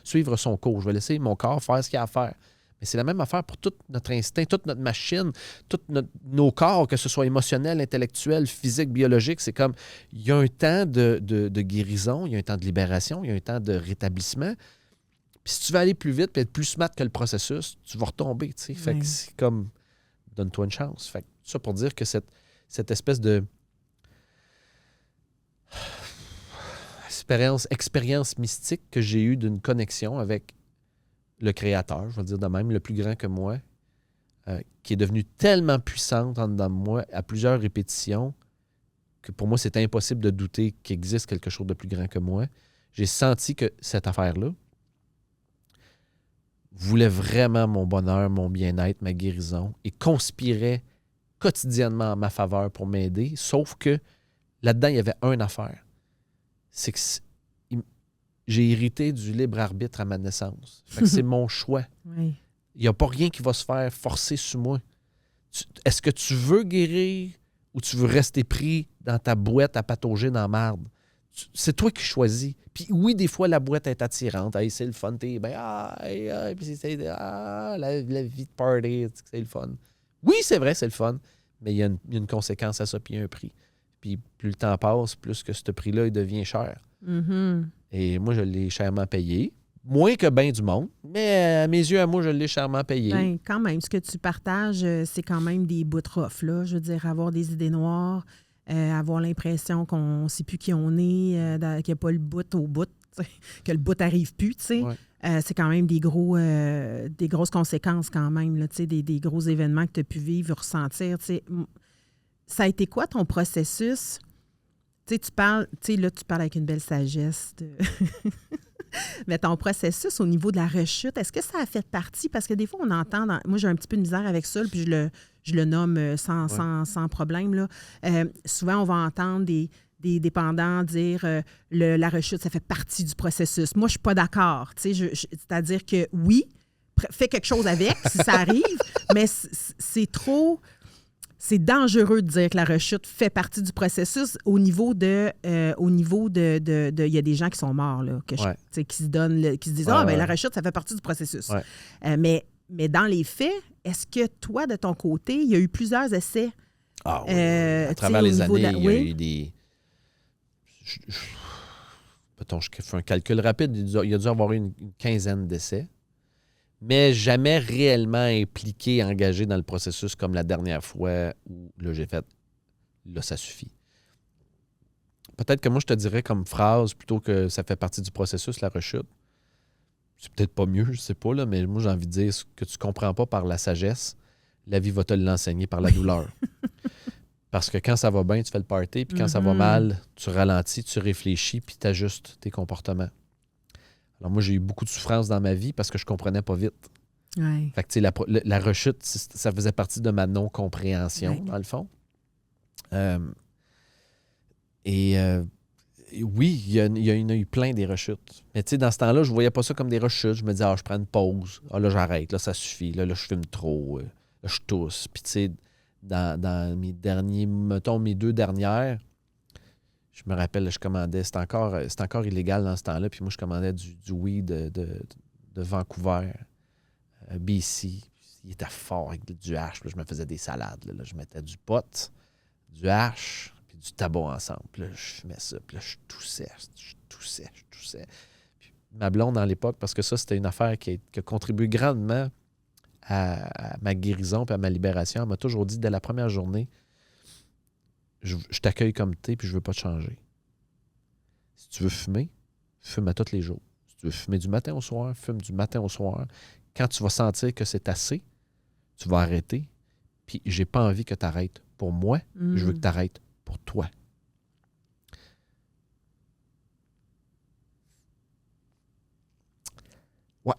suivre son cours. Je vais laisser mon corps faire ce qu'il a à faire. Mais c'est la même affaire pour tout notre instinct, toute notre machine, tous nos corps, que ce soit émotionnel, intellectuel, physique, biologique. C'est comme, il y a un temps de guérison, il y a un temps de libération, il y a un temps de rétablissement. Puis si tu veux aller plus vite et être plus smart que le processus, tu vas retomber. Tu sais. Fait que c'est comme, donne-toi une chance. Fait que ça pour dire que cette espèce de expérience mystique que j'ai eue d'une connexion avec le Créateur, je vais dire de même, le plus grand que moi, qui est devenu tellement puissante en dedans de moi à plusieurs répétitions que pour moi, c'était impossible de douter qu'il existe quelque chose de plus grand que moi. J'ai senti que cette affaire-là voulait vraiment mon bonheur, mon bien-être, ma guérison et conspirait quotidiennement en ma faveur pour m'aider, sauf que là-dedans, il y avait une affaire. C'est que j'ai hérité du libre arbitre à ma naissance. Fait que c'est mon choix. Oui. Il n'y a pas rien qui va se faire forcer sur moi. Est-ce que tu veux guérir ou tu veux rester pris dans ta boîte à patauger dans la marde? C'est toi qui choisis. Puis oui, des fois, la boîte est attirante. Hey, c'est le fun. Puis la vie de party, c'est le fun. Oui, c'est vrai, c'est le fun. Mais il y a une conséquence à ça, puis il y a un prix. Puis plus le temps passe, plus que ce prix-là, il devient cher. Mm-hmm. Et moi, je l'ai chèrement payé. Moins que bien du monde, mais à mes yeux, à moi, je l'ai chèrement payé. Ben, quand même, ce que tu partages, c'est quand même des bouts rough, là. Je veux dire, avoir des idées noires, avoir l'impression qu'on ne sait plus qui on est, qu'il n'y a pas le bout au bout, que le bout n'arrive plus, tu sais. Ouais. C'est quand même des grosses conséquences quand même, là, tu sais, des gros événements que tu as pu vivre, ressentir, tu sais. Ça a été quoi ton processus? Tu sais, tu parles avec une belle sagesse. Mais ton processus au niveau de la rechute, est-ce que ça a fait partie? Parce que des fois, on entend... Moi, j'ai un petit peu de misère avec ça, puis je le nomme sans problème. Là. Souvent, on va entendre des dépendants dire la rechute, ça fait partie du processus. Moi, je ne suis pas d'accord. C'est-à-dire que oui, fais quelque chose avec si ça arrive, mais c'est trop... C'est dangereux de dire que la rechute fait partie du processus au niveau de il y a des gens qui sont morts, là, qui se disent la rechute, ça fait partie du processus. Ouais. Mais dans les faits, est-ce que toi, de ton côté, il y a eu plusieurs essais? Ah oui, à travers les années, il y a eu des... Mettons, je fais un calcul rapide, il y a dû avoir eu une quinzaine d'essais. Mais jamais réellement impliqué, engagé dans le processus comme la dernière fois où là, j'ai fait, là, ça suffit. Peut-être que moi, je te dirais comme phrase, plutôt que ça fait partie du processus, la rechute. C'est peut-être pas mieux, je sais pas, là, mais moi, j'ai envie de dire ce que tu comprends pas par la sagesse, la vie va te l'enseigner par la douleur. Parce que quand ça va bien, tu fais le party, puis quand ça va mal, tu ralentis, tu réfléchis, puis tu ajustes tes comportements. Alors moi, j'ai eu beaucoup de souffrance dans ma vie parce que je comprenais pas vite. Ouais. Fait que tu sais, la rechute, ça faisait partie de ma non-compréhension, dans le fond. Oui, il y en a eu plein des rechutes. Mais tu sais, dans ce temps-là, je voyais pas ça comme des rechutes. Je me disais, je prends une pause. Là, j'arrête. Là, ça suffit. Là, je fume trop. Là, je tousse. Puis tu sais, dans mes 2 dernières, je me rappelle, je commandais, c'était encore illégal dans ce temps-là, puis moi, je commandais du weed de Vancouver, BC. Il était fort avec du hash. Là, je me faisais des salades. Là, je mettais du pot, du hash, puis du tabac ensemble. Puis là, je fumais ça, puis là, je toussais. Puis ma blonde, à l'époque, parce que ça, c'était une affaire qui a contribué grandement à ma guérison et à ma libération, elle m'a toujours dit, dès la première journée, je t'accueille comme t'es, puis je veux pas te changer. Si tu veux fumer, fume à tous les jours. Si tu veux fumer du matin au soir, fume du matin au soir. Quand tu vas sentir que c'est assez, tu vas arrêter. Puis j'ai pas envie que tu arrêtes pour moi, je veux que tu arrêtes pour toi. Ouais,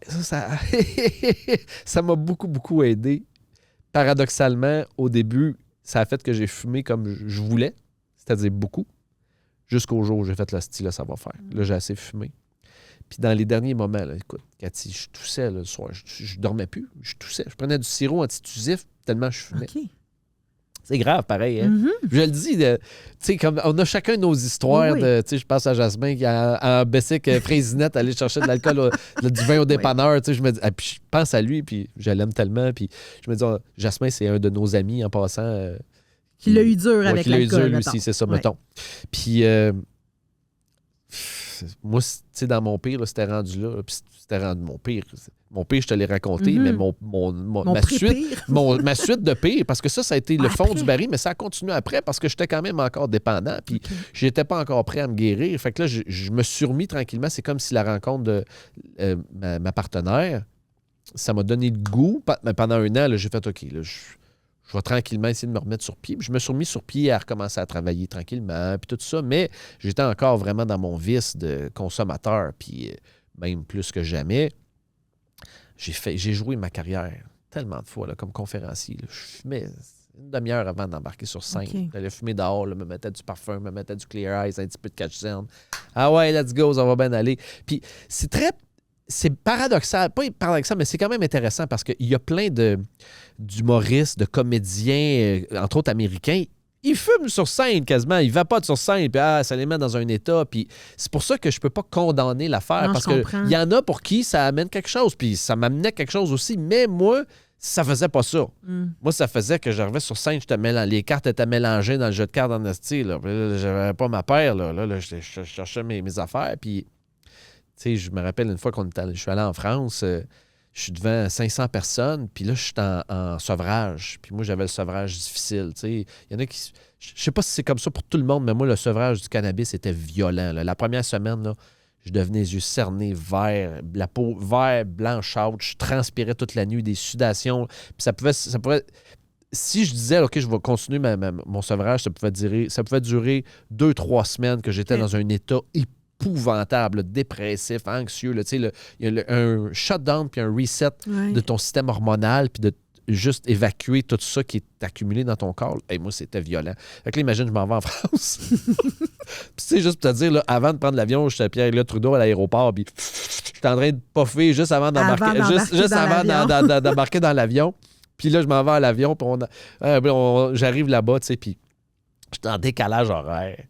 ça m'a beaucoup, beaucoup aidé. Paradoxalement, au début, ça a fait que j'ai fumé comme je voulais, c'est-à-dire beaucoup, jusqu'au jour où j'ai fait le style, là, ça va faire. Là, j'ai assez fumé. Puis dans les derniers moments, là, écoute, Cathy, je toussais là, le soir, je dormais plus, je toussais. Je prenais du sirop antitusif tellement je fumais. OK. C'est grave, pareil. Hein? Je le dis, tu sais, comme on a chacun nos histoires. Oui. Tu sais, je pense à Jasmin qui a un Bessic Frésinette aller chercher de l'alcool, du vin au dépanneur. Tu sais, je me dis, puis je pense à lui, puis je l'aime tellement. Puis je me dis, Jasmin, c'est un de nos amis en passant. Qui l'a eu dur avec l'alcool. Qui l'a eu dur, lui mettons. aussi, c'est ça, Ouais. mettons. Puis moi, tu sais, dans mon pire, là, c'était rendu là. Puis c'était rendu mon pire. Mon pire, je te l'ai raconté, mais ma suite de pire, parce que ça a été le fond du baril, mais ça a continué après parce que j'étais quand même encore dépendant, puis j'étais pas encore prêt à me guérir. Fait que là, je me suis remis tranquillement. C'est comme si la rencontre de ma partenaire, ça m'a donné le goût. Mais pendant un an, là, j'ai fait OK, là, je vais tranquillement essayer de me remettre sur pied. Puis je me suis remis sur pied à recommencer à travailler tranquillement, puis tout ça, mais j'étais encore vraiment dans mon vice de consommateur, puis même plus que jamais. J'ai joué ma carrière tellement de fois là, comme conférencier. Là. Je fumais une demi-heure avant d'embarquer sur scène. Okay. J'allais fumer dehors, là, me mettais du parfum, me mettais du Clear Eyes, un petit peu de Catch Zone. Ah ouais, let's go, ça va bien aller. Puis c'est paradoxal, pas paradoxal, mais c'est quand même intéressant parce qu'il y a plein d'humoristes, de comédiens, entre autres américains. Ils fument sur scène quasiment, ils vapotent sur scène, puis ça les met dans un état. Puis c'est pour ça que je peux pas condamner l'affaire, parce qu'il y en a pour qui ça amène quelque chose, puis ça m'amenait quelque chose aussi, mais moi, ça faisait pas ça. Moi, ça faisait que j'arrivais sur scène, les cartes étaient mélangées dans le jeu de cartes en esti, là. Puis là, j'avais pas ma paire, là, je cherchais mes affaires, puis tu sais, je me rappelle une fois je suis allé en France, je suis devant 500 personnes, puis là, je suis en sevrage. Puis moi, j'avais le sevrage difficile. Il y en a qui... Je sais pas si c'est comme ça pour tout le monde, mais moi, le sevrage du cannabis était violent. Là. La première semaine, là, je devenais les yeux cernés, verts, la peau vert, blanchâtre. Je transpirais toute la nuit, des sudations. Puis ça pouvait... Si je disais, OK, je vais continuer mon sevrage, ça pouvait durer 2-3 semaines que j'étais dans un état épouvantable, dépressif, anxieux. Il y a un shutdown puis un reset de ton système hormonal puis de juste évacuer tout ça qui est accumulé dans ton corps. Et moi, c'était violent. Fait que là, imagine, je m'en vais en France. Puis juste pour te dire, là, avant de prendre l'avion, j'étais à Pierre-Éliott Trudeau à l'aéroport, puis j'étais en train de puffer juste avant d'embarquer. Juste avant d'embarquer dans l'avion. Puis là, je m'en vais à l'avion, puis j'arrive là-bas, tu sais, puis j'étais en décalage horaire.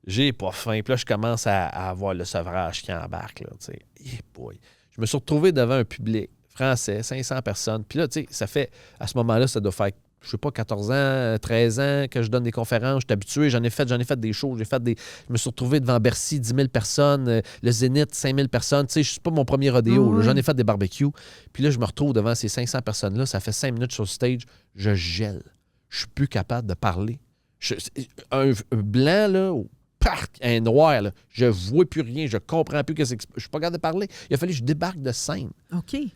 J'ai pas faim. Puis là, je commence à avoir le sevrage qui embarque. Là, tu sais. Je me suis retrouvé devant un public français, 500 personnes. Puis là, tu sais, ça fait, à ce moment-là, ça doit faire, je sais pas, 14 ans, 13 ans que je donne des conférences. Je suis habitué, j'en ai fait des shows. Je me suis retrouvé devant Bercy, 10 000 personnes, le Zénith, 5 000 personnes. Tu sais, c'est pas mon premier rodéo. J'en ai fait des barbecues. Puis là, je me retrouve devant ces 500 personnes-là. Ça fait 5 minutes sur le stage. Je gèle. Je suis plus capable de parler. Un blanc, là, un noir, là. Je vois plus rien, je comprends plus que c'est. Je suis pas capable de parler. Il a fallu que je débarque de scène. OK. Il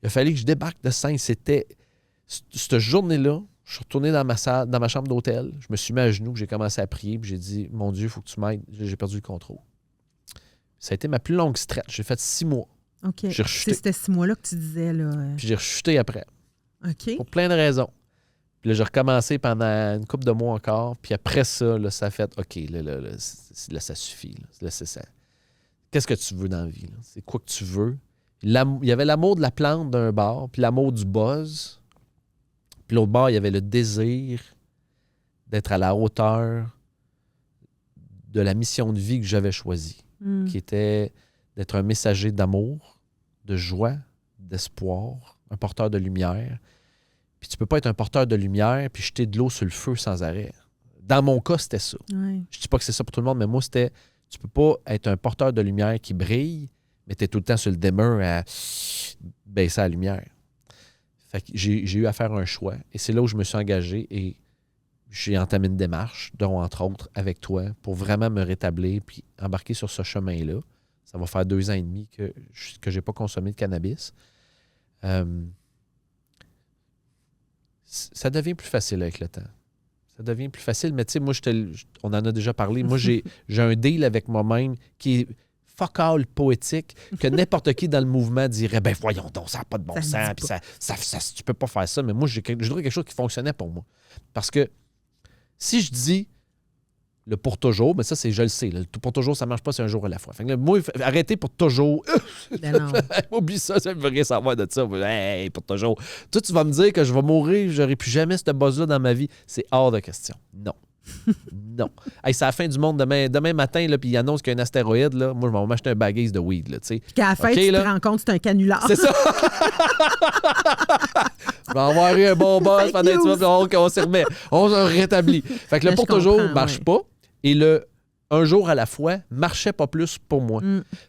a fallu que je débarque de scène. C'était. Cette journée-là, je suis retourné dans ma chambre d'hôtel. Je me suis mis à genoux, j'ai commencé à prier, puis j'ai dit, mon Dieu, il faut que tu m'aides. J'ai perdu le contrôle. Ça a été ma plus longue stretch. J'ai fait 6 mois. OK. J'ai rechuté. C'était 6 mois-là que tu disais, là. Puis j'ai rechuté après. OK. Pour plein de raisons. Puis là, j'ai recommencé pendant une couple de mois encore. Puis après ça, là, ça a fait OK, là ça suffit. Là, c'est ça. Qu'est-ce que tu veux dans la vie? Là? C'est quoi que tu veux? Il y avait l'amour de la plante d'un bord, puis l'amour du buzz. Puis l'autre bord, il y avait le désir d'être à la hauteur de la mission de vie que j'avais choisie, qui était d'être un messager d'amour, de joie, d'espoir, un porteur de lumière. Puis tu peux pas être un porteur de lumière puis jeter de l'eau sur le feu sans arrêt. Dans mon cas, c'était ça. Ouais. Je dis pas que c'est ça pour tout le monde, mais moi, c'était... Tu peux pas être un porteur de lumière qui brille, mais tu es tout le temps sur le dimmer à baisser la lumière. Fait que j'ai eu à faire un choix. Et c'est là où je me suis engagé et j'ai entamé une démarche, dont entre autres avec toi, pour vraiment me rétablir puis embarquer sur ce chemin-là. Ça va faire 2 ans et demi que je n'ai pas consommé de cannabis. Ça devient plus facile avec le temps. Ça devient plus facile, mais tu sais, moi, on en a déjà parlé. Moi, j'ai un deal avec moi-même qui est fuck all poétique, que n'importe qui dans le mouvement dirait « Ben voyons donc, ça n'a pas de bon sens, puis tu peux pas faire ça. » Mais moi, je voudrais quelque chose qui fonctionnait pour moi. Parce que si je dis le pour toujours, mais ça, c'est, je le sais, le pour toujours, ça ne marche pas, c'est un jour à la fois. Fait que là, moi, arrêtez pour toujours. Ben non. Oublie ça, ça me veut rien savoir de ça. Hey, pour toujours. Toi, tu vas me dire que je vais mourir, je n'aurai plus jamais cette buzz-là dans ma vie. C'est hors de question. Non. Non. Hey, c'est la fin du monde demain matin, là, puis il annonce qu'il y a un astéroïde. Là. Moi, je vais m'acheter un baguette de weed. Là, puis qu'à la fin, tu te rends compte que c'est un canular. C'est ça. Je vais avoir eu un bon buzz pendant un petit moment, puis on s'y remet. On se rétablit. Fait que le pour toujours ne marche pas. Et le un jour à la fois marchait pas plus pour moi.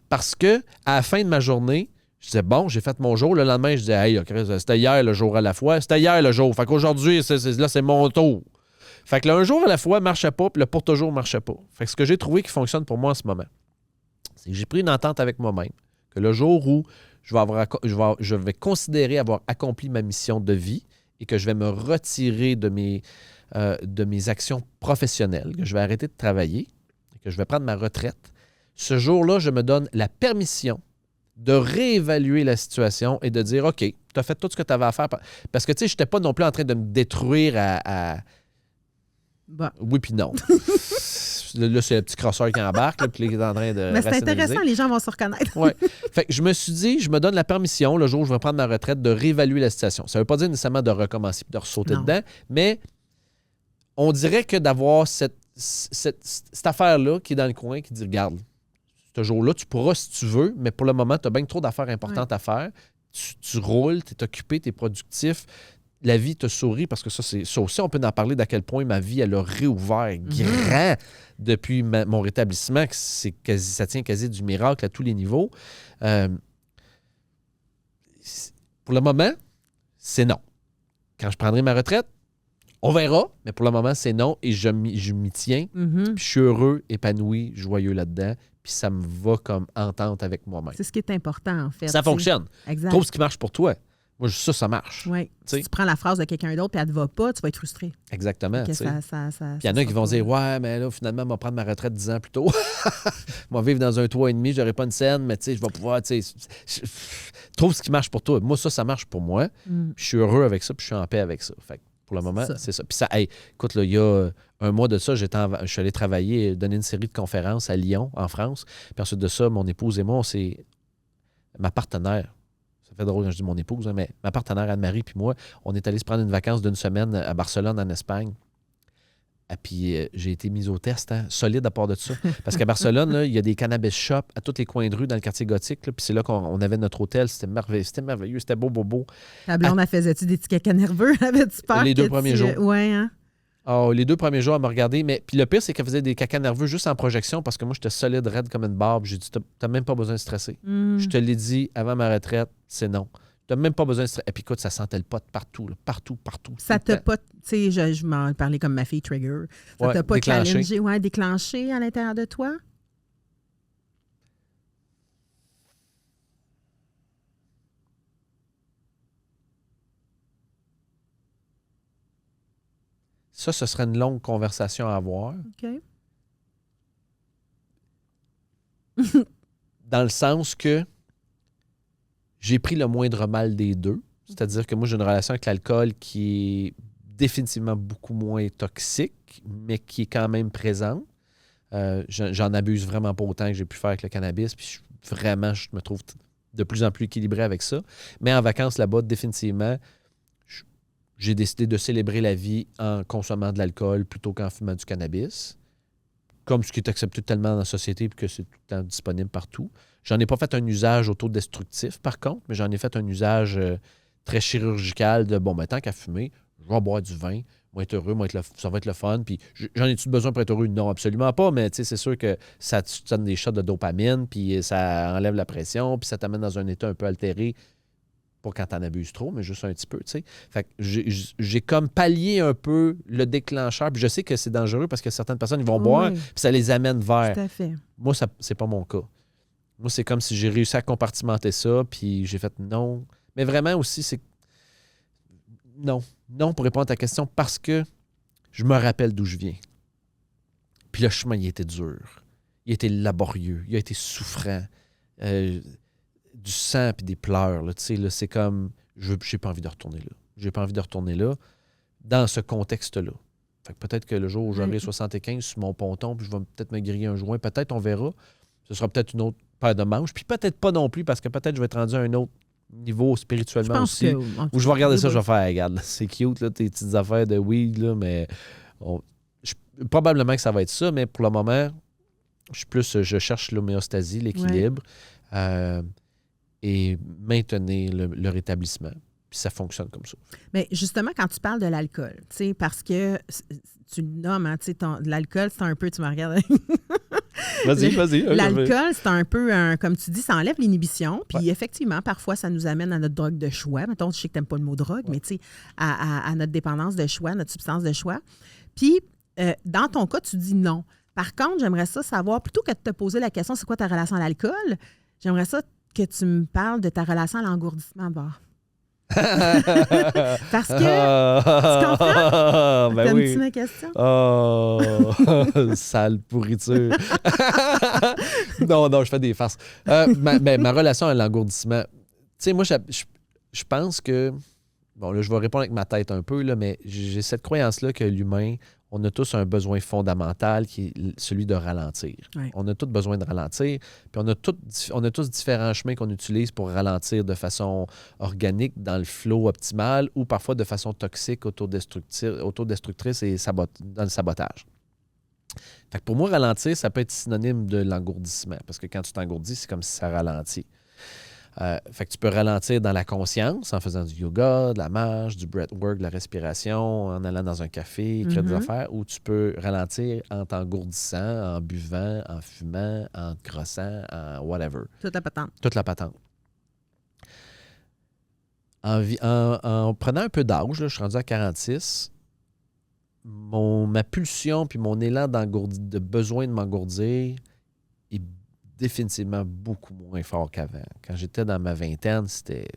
Parce que à la fin de ma journée, je disais, bon, j'ai fait mon jour. Le lendemain, je disais, hey, c'était hier le jour à la fois. C'était hier le jour. Fait qu'aujourd'hui, là, c'est mon tour. Fait que le un jour à la fois ne marchait pas, puis le pour toujours ne marchait pas. Fait que ce que j'ai trouvé qui fonctionne pour moi en ce moment, c'est que j'ai pris une entente avec moi-même que le jour où je vais considérer avoir accompli ma mission de vie et que je vais me retirer de mes actions professionnelles, que je vais arrêter de travailler, que je vais prendre ma retraite, ce jour-là, je me donne la permission de réévaluer la situation et de dire, OK, tu as fait tout ce que tu avais à faire. Parce que, tu sais, je n'étais pas non plus en train de me détruire à... Bon. Oui, puis non. Là, c'est le petit crosseur qui embarque, là, puis il est en train de. Mais c'est intéressant, les gens vont se reconnaître. Ouais. Fait que je me suis dit, je me donne la permission, le jour où je vais prendre ma retraite, de réévaluer la situation. Ça ne veut pas dire nécessairement de recommencer et de ressauter dedans, mais on dirait que d'avoir cette affaire-là qui est dans le coin, qui dit, regarde, ce jour-là, tu pourras si tu veux, mais pour le moment, tu as bien trop d'affaires importantes à faire. Tu roules, tu es occupé, tu es productif. La vie te sourit, parce que ça aussi, on peut en parler d'à quel point ma vie, elle a réouvert grand depuis mon rétablissement, que ça tient quasi du miracle à tous les niveaux. Pour le moment, c'est non. Quand je prendrai ma retraite, on verra, mais pour le moment, c'est non et je m'y tiens. Puis je suis heureux, épanoui, joyeux là-dedans, puis ça me va comme entente avec moi-même. C'est ce qui est important, en fait. Ça fonctionne. Exact. Trouve ce qui marche pour toi. Moi, ça marche. Oui. Si tu prends la phrase de quelqu'un d'autre et elle ne te va pas, tu vas être frustré. Exactement. Puis il y en a qui vont dire, ouais, mais là, finalement, je vais prendre ma retraite 10 ans plus tôt. Je vais vivre dans un toit et demi, je n'aurai pas une scène, mais tu sais, je vais pouvoir, tu sais, trouve ce qui marche pour toi. Moi, ça marche pour moi. Puis je suis heureux avec ça, puis je suis en paix avec ça. Fait que pour le moment, c'est ça. Puis ça, hey, écoute, là, il y a un mois de ça, je suis allé travailler, donner une série de conférences à Lyon, en France. Puis ensuite de ça, mon épouse et moi, c'est ma partenaire. Ça fait drôle quand je dis mon épouse, hein, mais ma partenaire Anne-Marie puis moi, on est allé se prendre une vacance d'une semaine à Barcelone, en Espagne. Et puis, j'ai été mise au test, hein, solide à part de ça. Parce qu'à Barcelone, là, il y a des cannabis shops à tous les coins de rue dans le quartier gothique. Là, puis c'est là qu'on avait notre hôtel. C'était merveilleux, c'était beau. Ta blonde, elle faisait-tu des petits cacas nerveux? Avais-tu peur? Les 2 premiers jours. Oui, hein? Oh, les 2 premiers jours, elle m'a regardé. Mais puis le pire, c'est qu'elle faisait des cacas nerveux juste en projection parce que moi, j'étais solide, raide comme une barbe. J'ai dit, t'as même pas besoin de stresser. Je te l'ai dit avant ma retraite, c'est non. Tu n'as même pas besoin de stresser. Et puis écoute, ça sentait le pot partout, là, partout. Ça t'a pas, tu sais, je m'en parlais comme ma fille Trigger. Ça t'a pas déclenché à l'intérieur de toi? Ça, ce serait une longue conversation à avoir. OK. Dans le sens que j'ai pris le moindre mal des deux. C'est-à-dire que moi, j'ai une relation avec l'alcool qui est définitivement beaucoup moins toxique, mais qui est quand même présente. J'en abuse vraiment pas autant que j'ai pu faire avec le cannabis. Puis vraiment, je me trouve de plus en plus équilibré avec ça. Mais en vacances là-bas, définitivement, j'ai décidé de célébrer la vie en consommant de l'alcool plutôt qu'en fumant du cannabis. Comme ce qui est accepté tellement dans la société et que c'est tout le temps disponible partout. J'en ai pas fait un usage autodestructif, par contre, mais j'en ai fait un usage très chirurgical de, bon, tant qu'à fumer, je vais boire du vin, je vais être heureux, ça va être le fun. Puis j'en ai-tu besoin pour être heureux? Non, absolument pas, mais c'est sûr que ça te donne des shots de dopamine, puis ça enlève la pression, puis ça t'amène dans un état un peu altéré Pas quand t'en abuses trop, mais juste un petit peu, tu sais. Fait que j'ai comme pallié un peu le déclencheur. Puis je sais que c'est dangereux parce que certaines personnes, ils vont boire, puis ça les amène vers. Tout à fait. Moi, c'est pas mon cas. Moi, c'est comme si j'ai réussi à compartimenter ça, puis j'ai fait non. Mais vraiment aussi, c'est non. Non, pour répondre à ta question, parce que je me rappelle d'où je viens. Puis le chemin, il était dur. Il était laborieux. Il a été souffrant. Du sang puis des pleurs. Là, là, c'est comme, j'ai pas envie de retourner là. J'ai pas envie de retourner là dans ce contexte-là. Fait que peut-être que le jour où j'aurai 75 sur mon ponton, puis je vais peut-être me griller un joint, peut-être, on verra. Ce sera peut-être une autre paire de manches. Puis peut-être pas non plus, parce que peut-être je vais être rendu à un autre niveau spirituellement aussi. Où je vais regarder ça, je vais faire, regarde, c'est cute, là, tes petites affaires de weed, là, mais probablement que ça va être ça, mais pour le moment, je cherche l'homéostasie, l'équilibre. Et maintenir le rétablissement. Puis ça fonctionne comme ça. Mais justement, quand tu parles de l'alcool, parce que tu le nommes, hein, l'alcool, c'est un peu, tu me regardes. Vas-y. L'alcool, c'est un peu, comme tu dis, ça enlève l'inhibition. Puis effectivement, parfois, ça nous amène à notre drogue de choix. Mettons, je sais que tu n'aimes pas le mot drogue, mais tu sais, à notre dépendance de choix, notre substance de choix. Puis, dans ton cas, tu dis non. Par contre, j'aimerais ça savoir, plutôt que de te poser la question, c'est quoi ta relation à l'alcool, j'aimerais ça que tu me parles de ta relation à l'engourdissement de bord. Parce que, tu comprends? Ben T'aimes-tu ma question? Oh, sale pourriture. Non, je fais des farces. Ma relation à l'engourdissement, tu sais, moi, je pense que, bon, là, je vais répondre avec ma tête un peu, là, mais j'ai cette croyance-là que l'humain, on a tous un besoin fondamental qui est celui de ralentir. Oui. On a tous besoin de ralentir. Puis on a tous différents chemins qu'on utilise pour ralentir de façon organique dans le flow optimal ou parfois de façon toxique, autodestructrice et dans le sabotage. Fait que pour moi, ralentir, ça peut être synonyme de l'engourdissement. Parce que quand tu t'engourdis, c'est comme si ça ralentit. Fait que tu peux ralentir dans la conscience en faisant du yoga, de la marche, du breathwork, de la respiration, en allant dans un café, écrire des affaires, ou tu peux ralentir en t'engourdissant, en buvant, en fumant, en te grossant, en whatever. Toute la patente. Toute la patente. En prenant un peu d'âge, là, je suis rendu à 46, ma pulsion puis mon élan de besoin de m'engourdir est définitivement beaucoup moins fort qu'avant. Quand j'étais dans ma vingtaine, c'était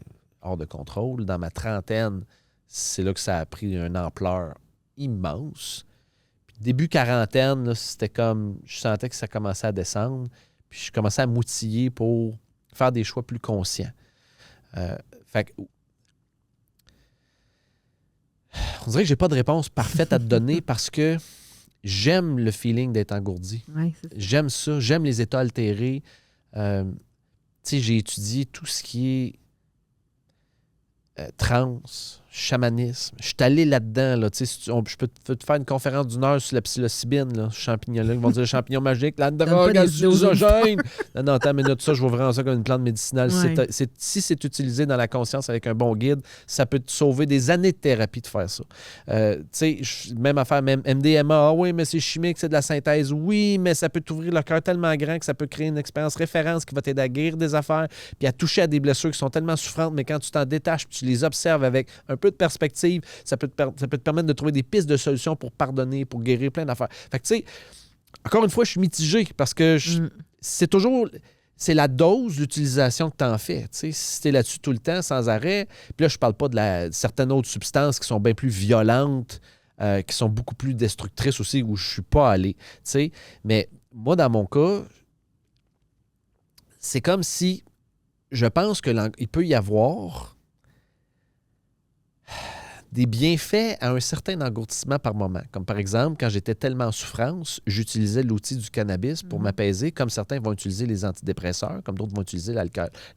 hors de contrôle. Dans ma trentaine, c'est là que ça a pris une ampleur immense. Puis début quarantaine, là, c'était comme... Je sentais que ça commençait à descendre. Puis je commençais à m'outiller pour faire des choix plus conscients. Fait que... On dirait que j'ai pas de réponse parfaite à te donner parce que j'aime le feeling d'être engourdi. Ouais, c'est ça. J'aime ça. J'aime les états altérés. Tu sais, j'ai étudié tout ce qui est trans, chamanisme. Je suis allé là-dedans. Là, je peux te faire une conférence d'une heure sur la psilocybine, là, ce champignon-là. Ils vont dire le champignon magique, la drogue hallucinogène. Non, attends une minute. Ça, je vois vraiment ça comme une plante médicinale. Ouais. Si c'est utilisé dans la conscience avec un bon guide, ça peut te sauver des années de thérapie de faire ça. Tu sais, même affaire, même MDMA. Ah oui, mais c'est chimique, c'est de la synthèse. Oui, mais ça peut t'ouvrir le cœur tellement grand que ça peut créer une expérience référence qui va t'aider à guérir des affaires puis à toucher à des blessures qui sont tellement souffrantes, mais quand tu t'en détaches puis tu les observes avec un peu de perspective, ça peut te permettre de trouver des pistes de solutions pour pardonner, pour guérir plein d'affaires. Fait que tu sais, encore une fois, je suis mitigé parce que c'est la dose d'utilisation que tu en fais. Tu sais, si tu es là-dessus tout le temps, sans arrêt, puis là, je parle pas de certaines autres substances qui sont bien plus violentes, qui sont beaucoup plus destructrices aussi, où je suis pas allé. Tu sais, mais moi, dans mon cas, c'est comme si je pense qu'il peut y avoir des bienfaits à un certain engourdissement par moment. Comme par exemple, quand j'étais tellement en souffrance, j'utilisais l'outil du cannabis pour m'apaiser, comme certains vont utiliser les antidépresseurs, comme d'autres vont utiliser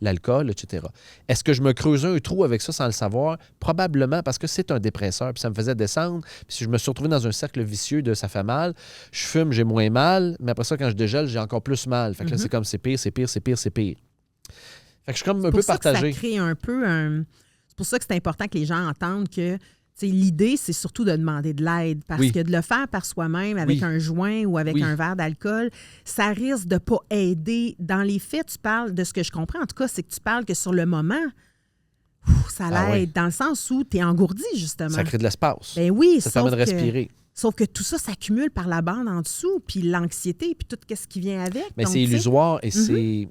l'alcool, etc. Est-ce que je me creusais un trou avec ça sans le savoir? Probablement, parce que c'est un dépresseur, puis ça me faisait descendre. Puis si je me suis retrouvé dans un cercle vicieux de « ça fait mal », je fume, j'ai moins mal, mais après ça, quand je dégèle, j'ai encore plus mal. Fait que là, c'est comme c'est pire, c'est pire, c'est pire, c'est pire. Fait que je suis comme un peu partagé. Ça crée un peu un... C'est pour ça que c'est important que les gens entendent que l'idée, c'est surtout de demander de l'aide. Parce que de le faire par soi-même avec un joint ou avec un verre d'alcool, ça risque de ne pas aider. Dans les faits, tu parles de ce que je comprends. En tout cas, c'est que tu parles que sur le moment, ça l'aide, dans le sens où tu es engourdi, justement. Ça crée de l'espace. Ben oui, ça te permet de respirer. Sauf que tout ça s'accumule par la bande en dessous, puis l'anxiété, puis tout ce qui vient avec. Mais donc, c'est illusoire et c'est...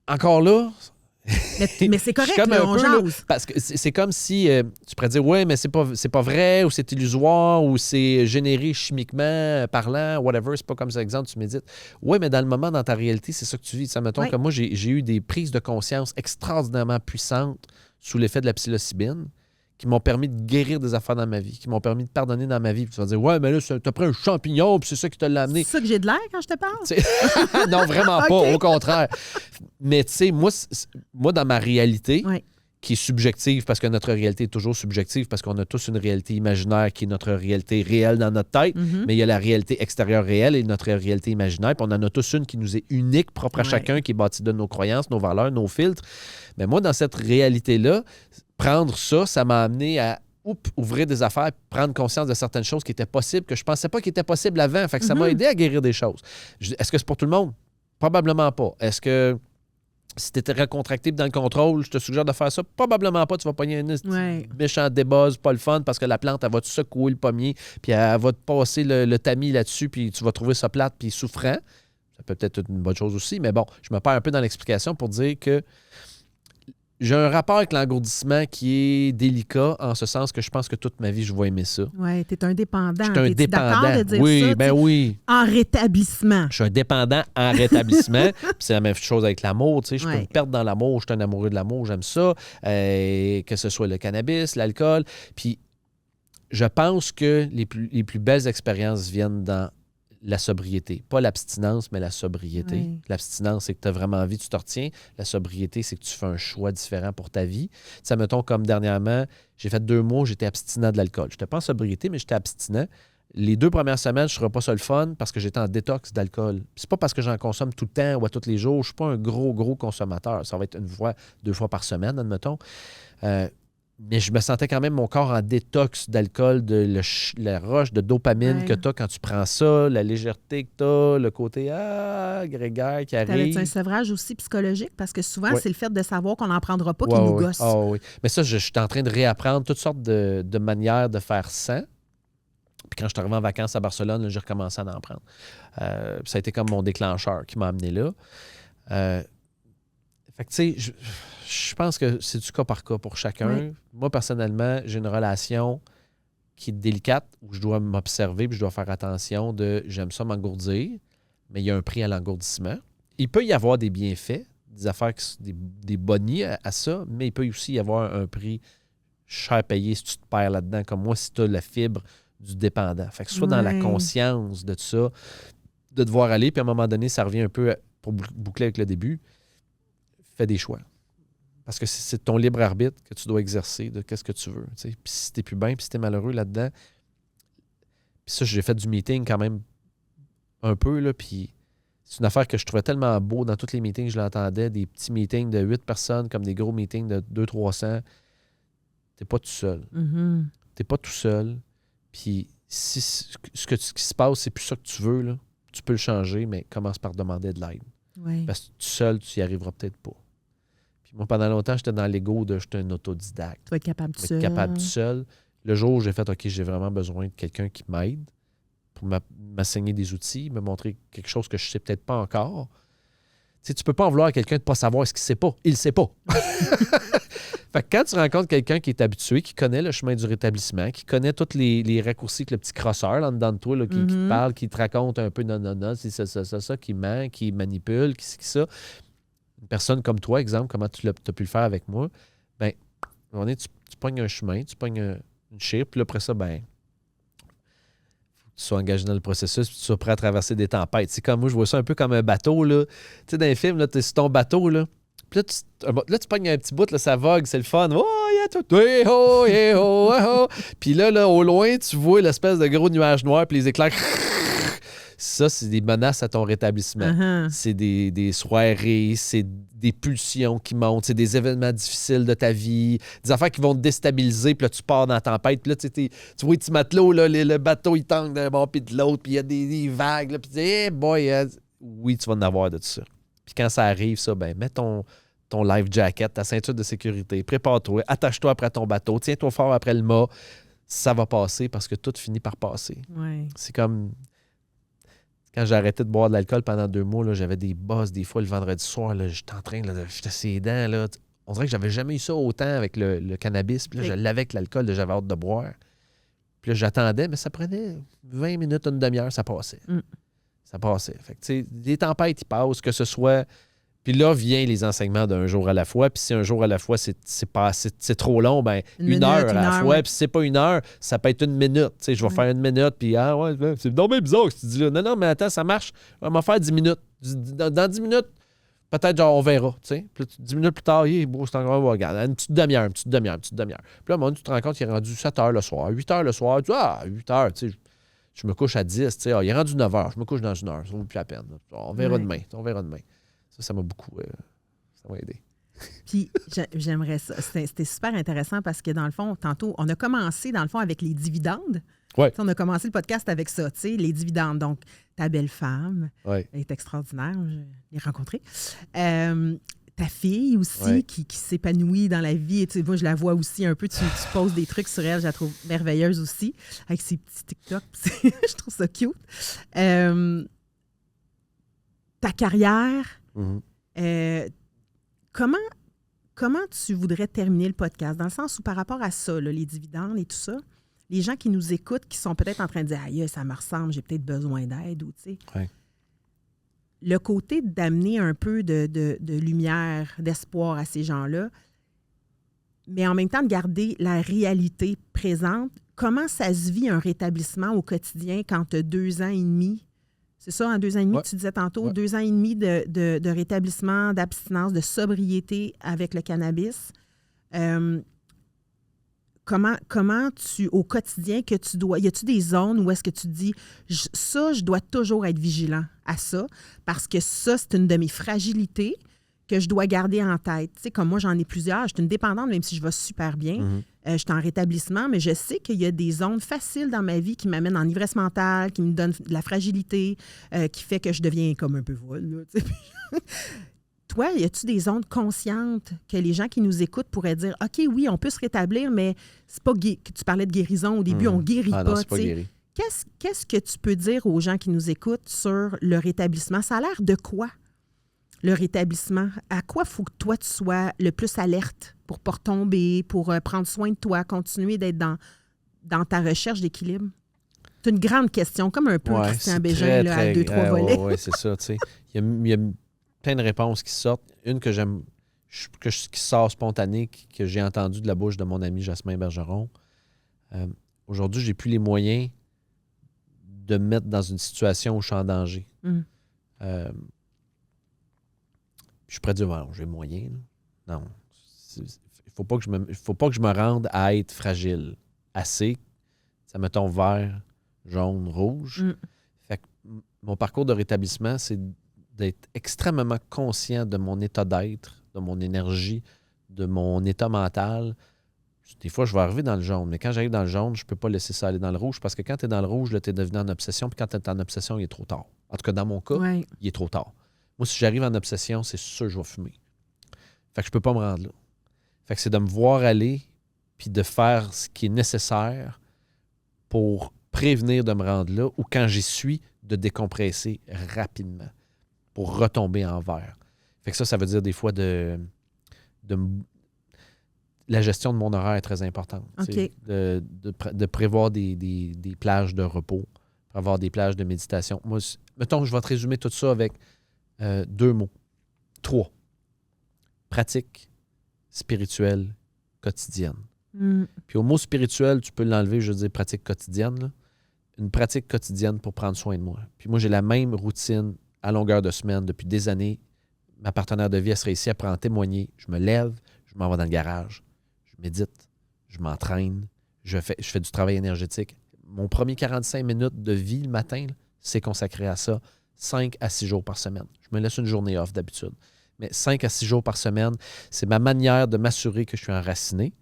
Encore là... mais c'est correct, là, on jase. Parce que c'est comme si tu pourrais dire, ouais, mais c'est pas vrai, ou c'est illusoire, ou c'est généré chimiquement parlant, whatever, c'est pas comme ça, exemple, tu médites. Ouais, mais dans le moment, dans ta réalité, c'est ça que tu vis. Ça, mettons que moi, j'ai eu des prises de conscience extraordinairement puissantes sous l'effet de la psilocybine qui m'ont permis de guérir des affaires dans ma vie, qui m'ont permis de pardonner dans ma vie. Puis tu vas dire, ouais, mais là, t'as pris un champignon, puis c'est ça qui te l'a amené. C'est ça que j'ai de l'air quand je te parle? Non, vraiment pas, au contraire. Mais tu sais, moi, dans ma réalité, qui est subjective, parce que notre réalité est toujours subjective, parce qu'on a tous une réalité imaginaire qui est notre réalité réelle dans notre tête, mais il y a la réalité extérieure réelle et notre réalité imaginaire, puis on en a tous une qui nous est unique, propre à chacun, qui est bâtie de nos croyances, nos valeurs, nos filtres. Mais moi, dans cette réalité-là, prendre ça m'a amené à ouvrir des affaires, prendre conscience de certaines choses qui étaient possibles, que je pensais pas qu'ils étaient possibles avant. Fait que ça m'a aidé à guérir des choses. Est-ce que c'est pour tout le monde? Probablement pas. Est-ce que si tu étais recontracté dans le contrôle, je te suggère de faire ça? Probablement pas. Tu vas pogner un méchant débuzz, pas le fun, parce que la plante, elle va te secouer le pommier, puis elle va te passer le tamis là-dessus, puis tu vas trouver ça plate puis souffrant. Ça peut peut-être être une bonne chose aussi, mais bon, je me perds un peu dans l'explication pour dire que j'ai un rapport avec l'engourdissement qui est délicat, en ce sens que je pense que toute ma vie, je vais aimer ça. Oui, tu es un dépendant. Je suis un dépendant. D'accord de dire oui, ça? Ben oui. En rétablissement. Je suis un dépendant en rétablissement. Puis c'est la même chose avec l'amour. Tu sais, je peux me perdre dans l'amour. Je suis un amoureux de l'amour. J'aime ça. Que ce soit le cannabis, l'alcool. Puis je pense que les plus belles expériences viennent dans la sobriété. Pas l'abstinence, mais la sobriété. Oui. L'abstinence, c'est que tu as vraiment envie, tu te retiens. La sobriété, c'est que tu fais un choix différent pour ta vie. Ça, mettons, comme dernièrement, j'ai fait 2 mois, j'étais abstinent de l'alcool. Je n'étais pas en sobriété, mais j'étais abstinent. Les 2 premières semaines, je ne ferais pas ça le fun parce que j'étais en détox d'alcool. C'est pas parce que j'en consomme tout le temps ou à tous les jours. Je ne suis pas un gros consommateur. Ça va être 1 fois, 2 fois par semaine, admettons. Mais je me sentais quand même mon corps en détox d'alcool, de la rush de dopamine que tu as quand tu prends ça, la légèreté que tu as, le côté grégaire qui arrive. T'avais-tu un sevrage aussi psychologique? Parce que souvent, c'est le fait de savoir qu'on n'en prendra pas qui nous gosse. Oui. Mais ça, je suis en train de réapprendre toutes sortes de manières de faire sans. Puis quand je suis arrivé en vacances à Barcelone, là, j'ai recommencé à en prendre. Ça a été comme mon déclencheur qui m'a amené là. Fait que tu sais, je pense que c'est du cas par cas pour chacun. Oui. Moi, personnellement, j'ai une relation qui est délicate où je dois m'observer puis je dois faire attention de j'aime ça m'engourdir, mais il y a un prix à l'engourdissement. Il peut y avoir des bienfaits, des affaires, des bonnies à ça, mais il peut aussi y avoir un prix cher payé si tu te perds là-dedans, comme moi, si tu as la fibre du dépendant. Fait que soit dans la conscience de tout ça, de devoir aller, puis à un moment donné, ça revient un peu pour boucler avec le début, fais des choix. Parce que c'est ton libre arbitre que tu dois exercer de qu'est-ce que tu veux. T'sais. Puis si t'es plus bien, puis si t'es malheureux là-dedans, puis ça, j'ai fait du meeting quand même un peu, là, puis c'est une affaire que je trouvais tellement beau dans tous les meetings, je l'entendais, des petits meetings de 8 personnes comme des gros meetings de 200-300. T'es pas tout seul. Mm-hmm. T'es pas tout seul. Puis si ce qui se passe, c'est plus ça que tu veux, là, tu peux le changer, mais commence par demander de l'aide. Oui. Parce que tout seul, tu y arriveras peut-être pas. Puis moi, pendant longtemps, j'étais dans l'ego de j'étais un autodidacte. Tu vas être capable tout seul. Capable tout seul. Le jour où j'ai fait, OK, j'ai vraiment besoin de quelqu'un qui m'aide pour m'enseigner des outils, me montrer quelque chose que je sais peut-être pas encore. Tu sais, tu peux pas en vouloir à quelqu'un de pas savoir ce qu'il sait pas. Il le sait pas. Fait que quand tu rencontres quelqu'un qui est habitué, qui connaît le chemin du rétablissement, qui connaît tous les raccourcis que le petit crosseur là dedans de toi, là, qui te parle, qui te raconte un peu non, c'est ça, qui ment, qui manipule, qui ça. Une personne comme toi, exemple, comment tu as pu le faire avec moi, bien, à un moment donné, tu pognes un chemin, tu pognes une chire, puis après ça, bien, faut que tu sois engagé dans le processus, puis tu sois prêt à traverser des tempêtes. C'est comme moi, je vois ça un peu comme un bateau, là. Tu sais, dans les films, là, tu es sur ton bateau, là. Puis là, tu pognes un petit bout, là, ça vogue, c'est le fun. Oh, yeah, tout. Hey, oh, hey, oh, hey, oh. Puis là, au loin, tu vois l'espèce de gros nuage noir, puis les éclairs. Ça, c'est des menaces à ton rétablissement. Uh-huh. C'est des soirées, c'est des pulsions qui montent, c'est des événements difficiles de ta vie, des affaires qui vont te déstabiliser, puis là, tu pars dans la tempête, puis là, tu vois les petits matelots, là, le bateau, il tangue d'un bord puis de l'autre, puis il y a des vagues, là, puis tu dis, hey boy, oui, tu vas en avoir de tout ça. Puis quand ça arrive, ça, ben mets ton ton life jacket, ta ceinture de sécurité, prépare-toi, attache-toi après ton bateau, tiens-toi fort après le mât. Ça va passer parce que tout finit par passer. Ouais. C'est comme... Quand j'ai arrêté de boire de l'alcool pendant 2 mois, là, j'avais des bosses des fois le vendredi soir. Là, j'étais en train de jeter ses dents. Là. On dirait que j'avais jamais eu ça autant avec le cannabis. Puis là, je l'avais avec l'alcool, là, j'avais hâte de boire. Puis là, j'attendais, mais ça prenait 20 minutes, une demi-heure, ça passait. Ça passait. Fait que, tu sais, les tempêtes, ils passent, que ce soit... Puis là, vient les enseignements d'un jour à la fois. Puis si un jour à la fois, c'est trop long, ben une heure à la fois. Ouais. Puis si c'est pas 1 heure, ça peut être 1 minute. Tu sais, je vais faire 1 minute, puis c'est dommage bizarre que tu dis là. Non, mais attends, ça marche. On va faire 10 minutes. Dans 10 minutes, peut-être, genre, on verra. Tu sais. Puis 10 minutes plus tard, c'est encore, regarde, une petite demi-heure. Puis là, à un moment, tu te rends compte qu'il est rendu 7 heures le soir, 8 heures le soir. Tu dis, 8 heures, tu sais. Je me couche à 10. Tu sais, il est rendu 9 heures. Je me couche dans 1 heure. Ça vaut plus la peine. On verra demain. Ça m'a beaucoup... ça m'a aidé. Puis, j'aimerais ça. C'était super intéressant parce que, dans le fond, tantôt, on a commencé, dans le fond, avec les dividendes. Ouais. On a commencé le podcast avec ça, tu sais, les dividendes. Donc, ta belle-femme est extraordinaire. Je l'ai rencontrée. Ta fille aussi, qui s'épanouit dans la vie. Et tu sais, moi, je la vois aussi un peu. Tu poses des trucs sur elle. Je la trouve merveilleuse aussi, avec ses petits TikTok. Je trouve ça cute. Ta carrière... Comment tu voudrais terminer le podcast? Dans le sens où, par rapport à ça, là, les dividendes et tout ça, les gens qui nous écoutent, qui sont peut-être en train de dire « Aïe, ça me ressemble, j'ai peut-être besoin d'aide. » ou tu sais. Le côté d'amener un peu de lumière, d'espoir à ces gens-là, mais en même temps de garder la réalité présente, comment ça se vit un rétablissement au quotidien quand tu as 2 ans et demi? C'est ça, en 2 ans et demi, tu disais tantôt, 2 ans et demi de rétablissement, d'abstinence, de sobriété avec le cannabis. Comment tu, au quotidien, que tu dois... Y a-tu des zones où est-ce que tu dis, je dois toujours être vigilant à ça, parce que ça, c'est une de mes fragilités que je dois garder en tête. Tu sais, comme moi, j'en ai plusieurs. Je suis une dépendante, même si je vais super bien. Je suis en rétablissement, mais je sais qu'il y a des zones faciles dans ma vie qui m'amènent en ivresse mentale, qui me donnent de la fragilité, qui fait que je deviens comme un peu folle. Là, tu sais. Toi, y a-tu des zones conscientes que les gens qui nous écoutent pourraient dire « OK, oui, on peut se rétablir, mais c'est pas tu parlais de guérison au début, on ne guérit pas. » Non, c'est pas guéri. Qu'est-ce que tu peux dire aux gens qui nous écoutent sur le rétablissement? Ça a l'air de quoi, le rétablissement? À quoi faut que toi, tu sois le plus alerte pour ne pas retomber, pour prendre soin de toi, continuer d'être dans ta recherche d'équilibre? C'est une grande question, comme un peu Christian Bégin là, à 2-3 volets. Oui, c'est ça. Tu sais. Il y a plein de réponses qui sortent. Une que j'aime, qui sort spontanée, que j'ai entendue de la bouche de mon ami Jasmin Bergeron. Aujourd'hui, j'ai plus les moyens de me mettre dans une situation où je suis en danger. Je suis près de dire, j'ai moyen. Là. Non. Il ne faut pas que je me rende à être fragile. Assez, ça me tombe vert, jaune, rouge. Fait que mon parcours de rétablissement, c'est d'être extrêmement conscient de mon état d'être, de mon énergie, de mon état mental. Des fois, je vais arriver dans le jaune, mais quand j'arrive dans le jaune, je ne peux pas laisser ça aller dans le rouge parce que quand tu es dans le rouge, tu es devenu en obsession, puis quand tu es en obsession, il est trop tard. En tout cas, dans mon cas, il est trop tard. Moi, si j'arrive en obsession, c'est sûr que je vais fumer. Fait que je peux pas me rendre là. Fait que c'est de me voir aller puis de faire ce qui est nécessaire pour prévenir de me rendre là ou quand j'y suis, de décompresser rapidement pour retomber en vert. Fait que ça veut dire des fois la gestion de mon horaire est très importante. Okay. De prévoir des plages de repos, avoir des plages de méditation. Moi, mettons, je vais te résumer tout ça avec 2 mots. 3. Pratique spirituelle quotidienne. Puis au mot spirituel, tu peux l'enlever, je veux dire pratique quotidienne. Là. Une pratique quotidienne pour prendre soin de moi. Puis moi, j'ai la même routine à longueur de semaine depuis des années. Ma partenaire de vie, elle serait ici, elle pourrait en témoigner. Je me lève, je m'en vais dans le garage, je médite, je m'entraîne, je fais du travail énergétique. Mon premier 45 minutes de vie le matin, là, c'est consacré à ça 5 à 6 jours par semaine. Je me laisse une journée off d'habitude. Mais 5 à 6 jours par semaine, c'est ma manière de m'assurer que je suis enraciné,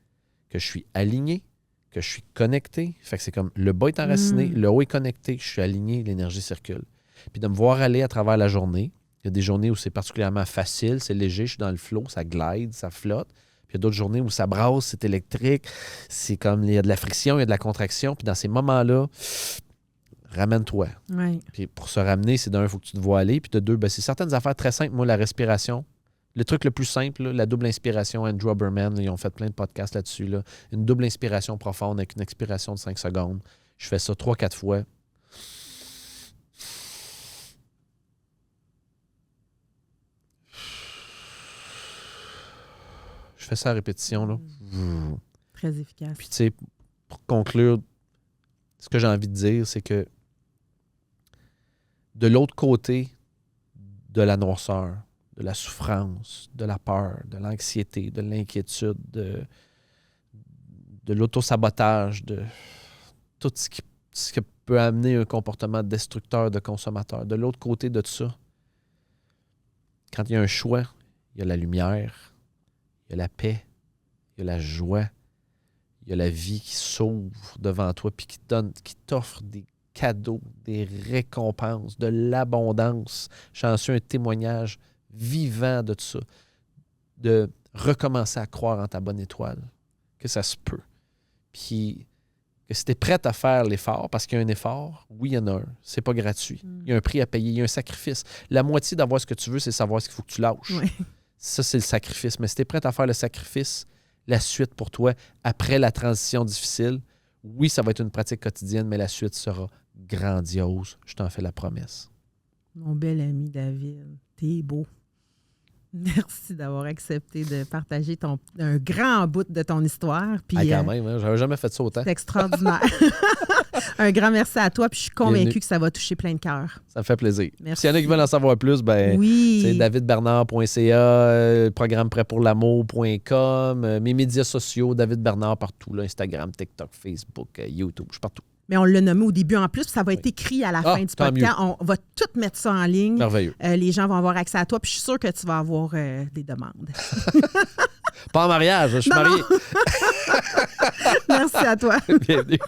que je suis aligné, que je suis connecté. Fait que c'est comme le bas est enraciné, le haut est connecté, je suis aligné, l'énergie circule. Puis de me voir aller à travers la journée, y a des journées où c'est particulièrement facile, c'est léger, je suis dans le flow, ça glide, ça flotte. Puis il y a d'autres journées où ça brasse, c'est électrique, c'est comme il y a de la friction, il y a de la contraction. Puis dans ces moments-là, ramène-toi. Oui. Puis pour se ramener, c'est d'un, il faut que tu te vois aller. Puis de deux, ben, c'est certaines affaires très simples. Moi, la respiration, le truc le plus simple, là, la double inspiration, Andrew Huberman, là, ils ont fait plein de podcasts là-dessus. Là. Une double inspiration profonde avec une expiration de 5 secondes. Je fais ça 3-4 fois. Je fais ça à répétition. Là. Très efficace. Puis tu sais, pour conclure, ce que j'ai envie de dire, c'est que de l'autre côté de la noirceur, de la souffrance, de la peur, de l'anxiété, de l'inquiétude, de l'autosabotage, de tout ce qui peut amener un comportement destructeur de consommateur. De l'autre côté de tout ça, quand il y a un choix, il y a la lumière, il y a la paix, il y a la joie, il y a la vie qui s'ouvre devant toi puis qui t'offre des cadeaux, des récompenses, de l'abondance. J'en suis un témoignage vivant de tout ça. De recommencer à croire en ta bonne étoile, que ça se peut. Puis que si tu es prête à faire l'effort, parce qu'il y a un effort, oui, il y en a un. C'est pas gratuit. Il y a un prix à payer, il y a un sacrifice. La moitié d'avoir ce que tu veux, c'est savoir ce qu'il faut que tu lâches. Oui. Ça, c'est le sacrifice. Mais si tu es prête à faire le sacrifice, la suite pour toi, après la transition difficile, oui, ça va être une pratique quotidienne, mais la suite sera grandiose. Je t'en fais la promesse. Mon bel ami David, t'es beau. Merci d'avoir accepté de partager un grand bout de ton histoire. Puis, quand même, hein, j'avais jamais fait ça autant. C'est extraordinaire. Un grand merci à toi, puis je suis convaincue que ça va toucher plein de cœurs. Ça me fait plaisir. Merci. S'il y en a qui veulent en savoir plus, ben, c'est davidbernard.ca, programme prêtpourlamour.com, mes médias sociaux, David Bernard partout, là, Instagram, TikTok, Facebook, YouTube, je suis partout. Mais on l'a nommé au début en plus, puis ça va être écrit à la fin du podcast. On va tout mettre ça en ligne. Merveilleux. Les gens vont avoir accès à toi, puis je suis sûre que tu vas avoir des demandes. Pas en mariage, je suis marié. Merci à toi. Bienvenue.